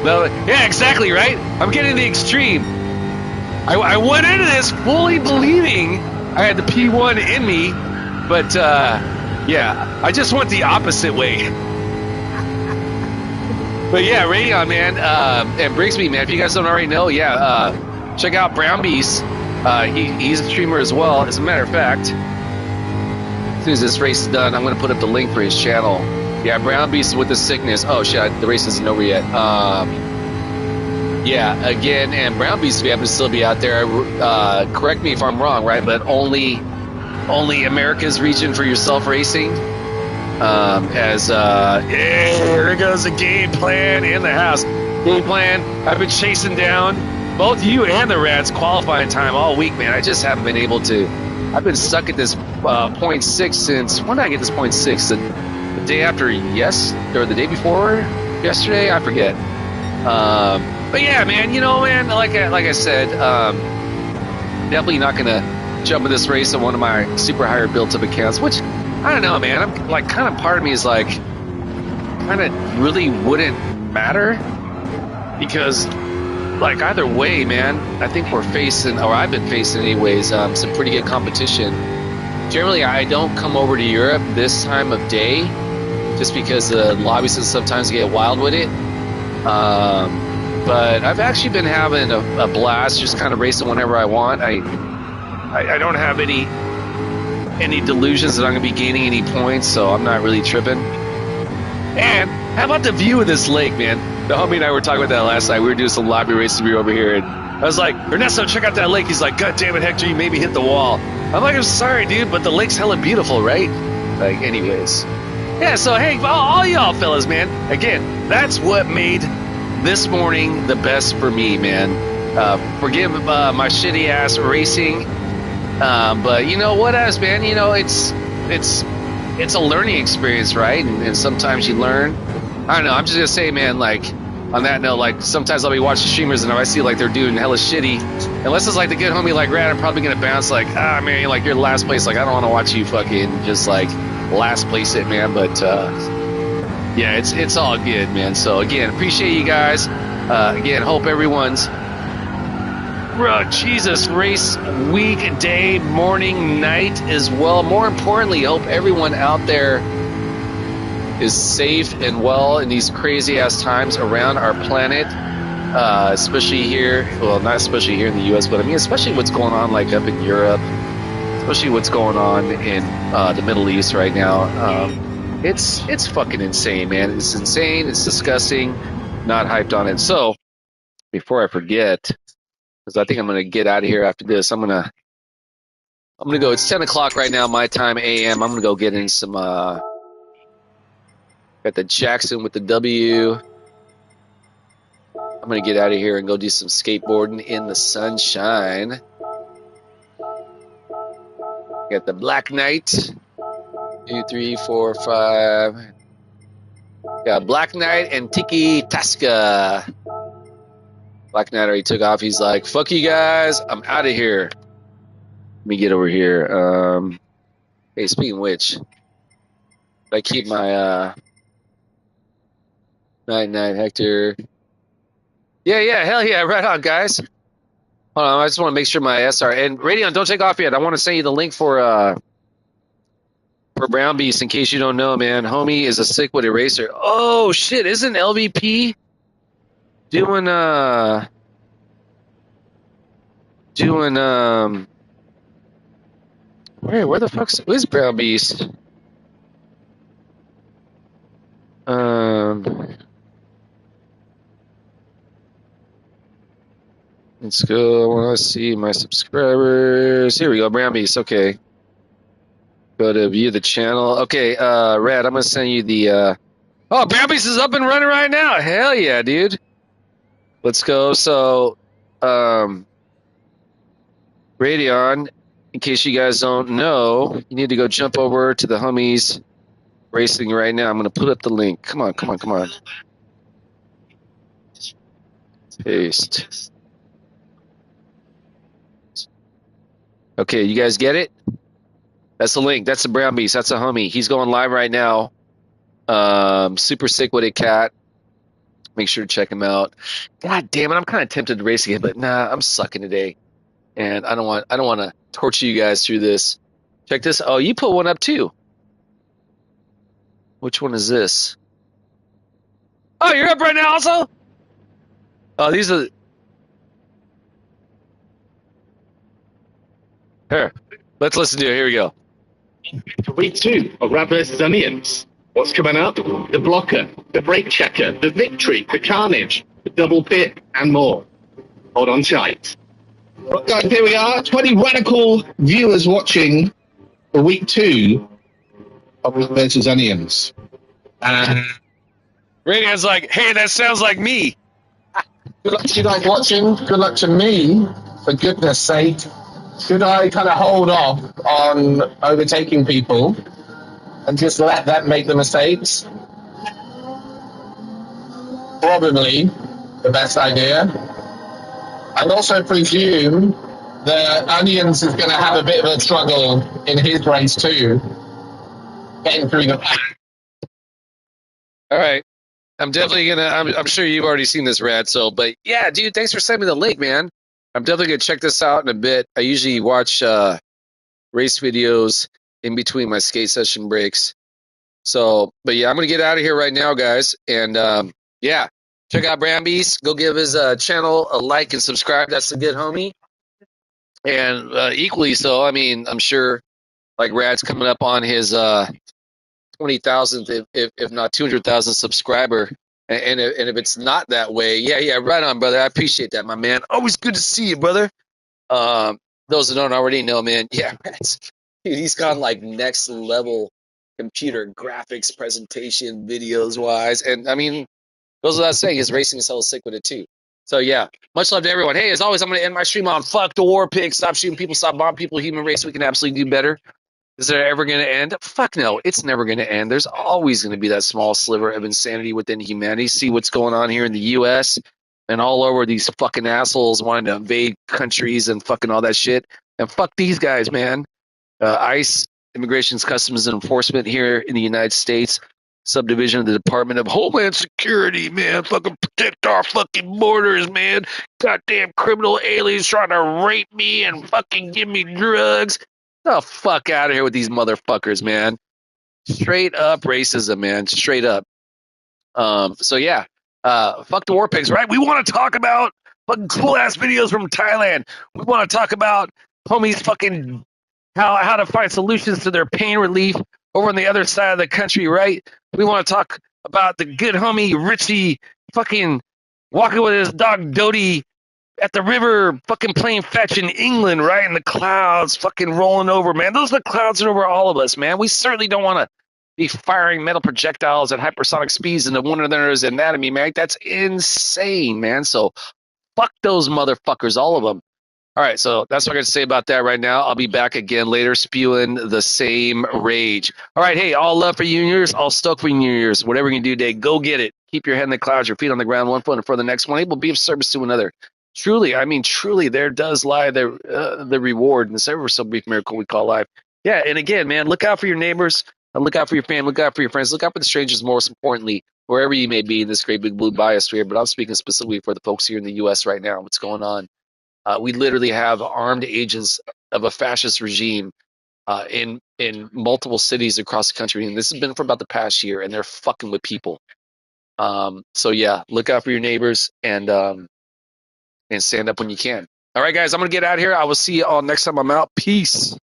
Well, yeah, exactly, right? I'm getting the extreme. I went into this fully believing I had the P1 in me, but yeah, I just went the opposite way. But yeah, Radion, man, and Brigsby, man, if you guys don't already know, yeah, check out Brown Beast. He's a streamer as well. As a matter of fact, as soon as this race is done, I'm going to put up the link for his channel. Yeah, Brown Beast with the sickness. Oh, shit, the race isn't over yet. Yeah, again, and Brown Beast, if you happen to still be out there, correct me if I'm wrong, right? But only America's region for yourself racing. Yeah, there goes the game plan in the house. Game plan. I've been chasing down both you and the Rats qualifying time all week, man. I just haven't been able to. I've been stuck at this 0.6 since, when did I get this 0.6? The day after or the day before yesterday? I forget. But yeah, man, you know, man, like I said, definitely not going to jump in this race on one of my super higher built up accounts, which I don't know, man. I'm like, kind of part of me is like, kind of really wouldn't matter because, like, either way, man, I think we're facing, or I've been facing anyways, some pretty good competition. Generally, I don't come over to Europe this time of day just because the lobbyists sometimes get wild with it. But I've actually been having a blast just kind of racing whenever I want. I don't have any delusions that I'm going to be gaining any points, so I'm not really tripping. And how about the view of this lake, man? The homie and I were talking about that last night. We were doing some lobby races over here, and I was like, Ernesto, check out that lake. He's like, God damn it, Hector, you made me hit the wall. I'm like, I'm sorry, dude, but the lake's hella beautiful, right? Like, anyways. Yeah, so, hey, all y'all fellas, man, again, that's what made this morning the best for me, man. Forgive my shitty ass racing, but you know what else, man? You know, it's a learning experience, right? And sometimes you learn. I don't know. I'm just gonna say, man, like on that note, like sometimes I'll be watching streamers and if I see like they're doing hella shitty, unless it's like the good homie like Rad, I'm probably gonna bounce like, man, like you're last place. Like I don't want to watch you fucking just like last place it, man. But yeah, it's all good, man. So again, appreciate you guys. Again, hope everyone's Jesus race week, day, morning, night as well. More importantly, hope everyone out there is safe and well in these crazy ass times around our planet, especially here. Well, not especially here in the U.S., but I mean, especially what's going on like up in Europe, especially what's going on in the Middle East right now. It's fucking insane, man. It's insane. It's disgusting. Not hyped on it. So before I forget, because I think I'm gonna get out of here after this, I'm gonna go. It's 10 o'clock right now, my time, a.m. I'm gonna go get in some. Got the Jackson with the W. I'm gonna get out of here and go do some skateboarding in the sunshine. Got the Black Knight. 2, 3, 4, 5. Got Black Knight and Tiki Tasca. Black Knight already took off. He's like, fuck you guys. I'm out of here. Let me get over here. Hey, speaking of which, I keep my Night Hector. Yeah, hell yeah, right on, guys. Hold on, I just want to make sure my SR and Radeon, don't take off yet. I want to send you the link for Brown Beast in case you don't know, man. Homie is a sick with eraser. Oh shit, isn't LVP doing where the fuck's who's Brown Beast? Let's go. I want to see my subscribers. Here we go, Brown Beast. Okay. Go to view the channel. Okay, Rad, I'm gonna send you the oh, Brown Beast is up and running right now. Hell yeah, dude. Let's go. So Radeon, in case you guys don't know, you need to go jump over to the homies racing right now. I'm gonna put up the link. Come on. Paste. Okay, you guys get it? That's the link. That's the Brown Beast. That's a homie. He's going live right now. Super sick with it, cat. Make sure to check him out. God damn it, I'm kind of tempted to race again, but nah, I'm sucking today, and I don't want to torture you guys through this. Check this. Oh, you put one up too. Which one is this? Oh, you're up right now also? Oh, these are. Here, let's listen to it. Here we go. Week 2 of Rad vs. Onions. What's coming up? The blocker, the brake checker, the victory, the carnage, the double pit, and more. Hold on tight. Right, guys, here we are. 20 radical viewers watching for week 2 of Rad vs. Onions. Radion's like, hey, that sounds like me. Good luck to you guys watching. Good luck to me, for goodness sake. Should I kind of hold off on overtaking people and just let them make the mistakes? Probably the best idea. I'd also presume that Onions is going to have a bit of a struggle in his race too. bang through the. All right. I'm definitely gonna. I'm sure you've already seen this, Rad. So, but yeah, dude, thanks for sending me the link, man. I'm definitely gonna check this out in a bit. I usually watch race videos in between my skate session breaks. So, but yeah, I'm gonna get out of here right now, guys. And yeah, check out Brambeast. Go give his channel a like and subscribe. That's a good homie. And equally so, I mean, I'm sure like Rad's coming up on his 20,000th, if not 200,000 subscriber. And if it's not that way, yeah, right on, brother. I appreciate that, my man. Always good to see you, brother. Those that don't already know, man, yeah, dude, he's gone like next level computer graphics, presentation, videos wise, and I mean, goes without saying, his racing is hella sick with it too. So yeah, much love to everyone. Hey, as always, I'm going to end my stream on fuck the war pig. Stop shooting people, stop bombing people. Human race, we can absolutely do better. Is it ever going to end? Fuck no, it's never going to end. There's always going to be that small sliver of insanity within humanity. See what's going on here in the U.S. and all over these fucking assholes wanting to invade countries and fucking all that shit. And fuck these guys, man. ICE, Immigrations, Customs, and Enforcement here in the United States, subdivision of the Department of Homeland Security, man. Fucking protect our fucking borders, man. Goddamn criminal aliens trying to rape me and fucking give me drugs. The fuck out of here with these motherfuckers, man. Straight up racism, man. Straight up. So yeah, fuck the war pigs, right? We want to talk about fucking cool ass videos from Thailand. We want to talk about homies fucking how to find solutions to their pain relief over on the other side of the country, right? We want to talk about the good homie Richie fucking walking with his dog Dodie at the river, fucking playing fetch in England, right? And the clouds fucking rolling over, man. Those are the clouds that are over all of us, man. We certainly don't want to be firing metal projectiles at hypersonic speeds into one another's anatomy, man. That's insane, man. So fuck those motherfuckers, all of them. All right, so that's what I got to say about that right now. I'll be back again later spewing the same rage. All right, hey, all love for you and yours, all stoked for you and yours. Whatever you can do today, go get it. Keep your head in the clouds, your feet on the ground, one foot in front of the next one. Able to be of service to another. Truly, I mean, truly, there does lie the reward in this ever so brief miracle we call life. Yeah, and again, man, look out for your neighbors, and look out for your family, look out for your friends, look out for the strangers, most importantly, wherever you may be in this great big blue biosphere. But I'm speaking specifically for the folks here in the U.S. right now, what's going on. We literally have armed agents of a fascist regime in multiple cities across the country, and this has been for about the past year, and they're fucking with people. So yeah, look out for your neighbors and stand up when you can. All right, guys, I'm gonna get out of here. I will see you all next time I'm out. Peace.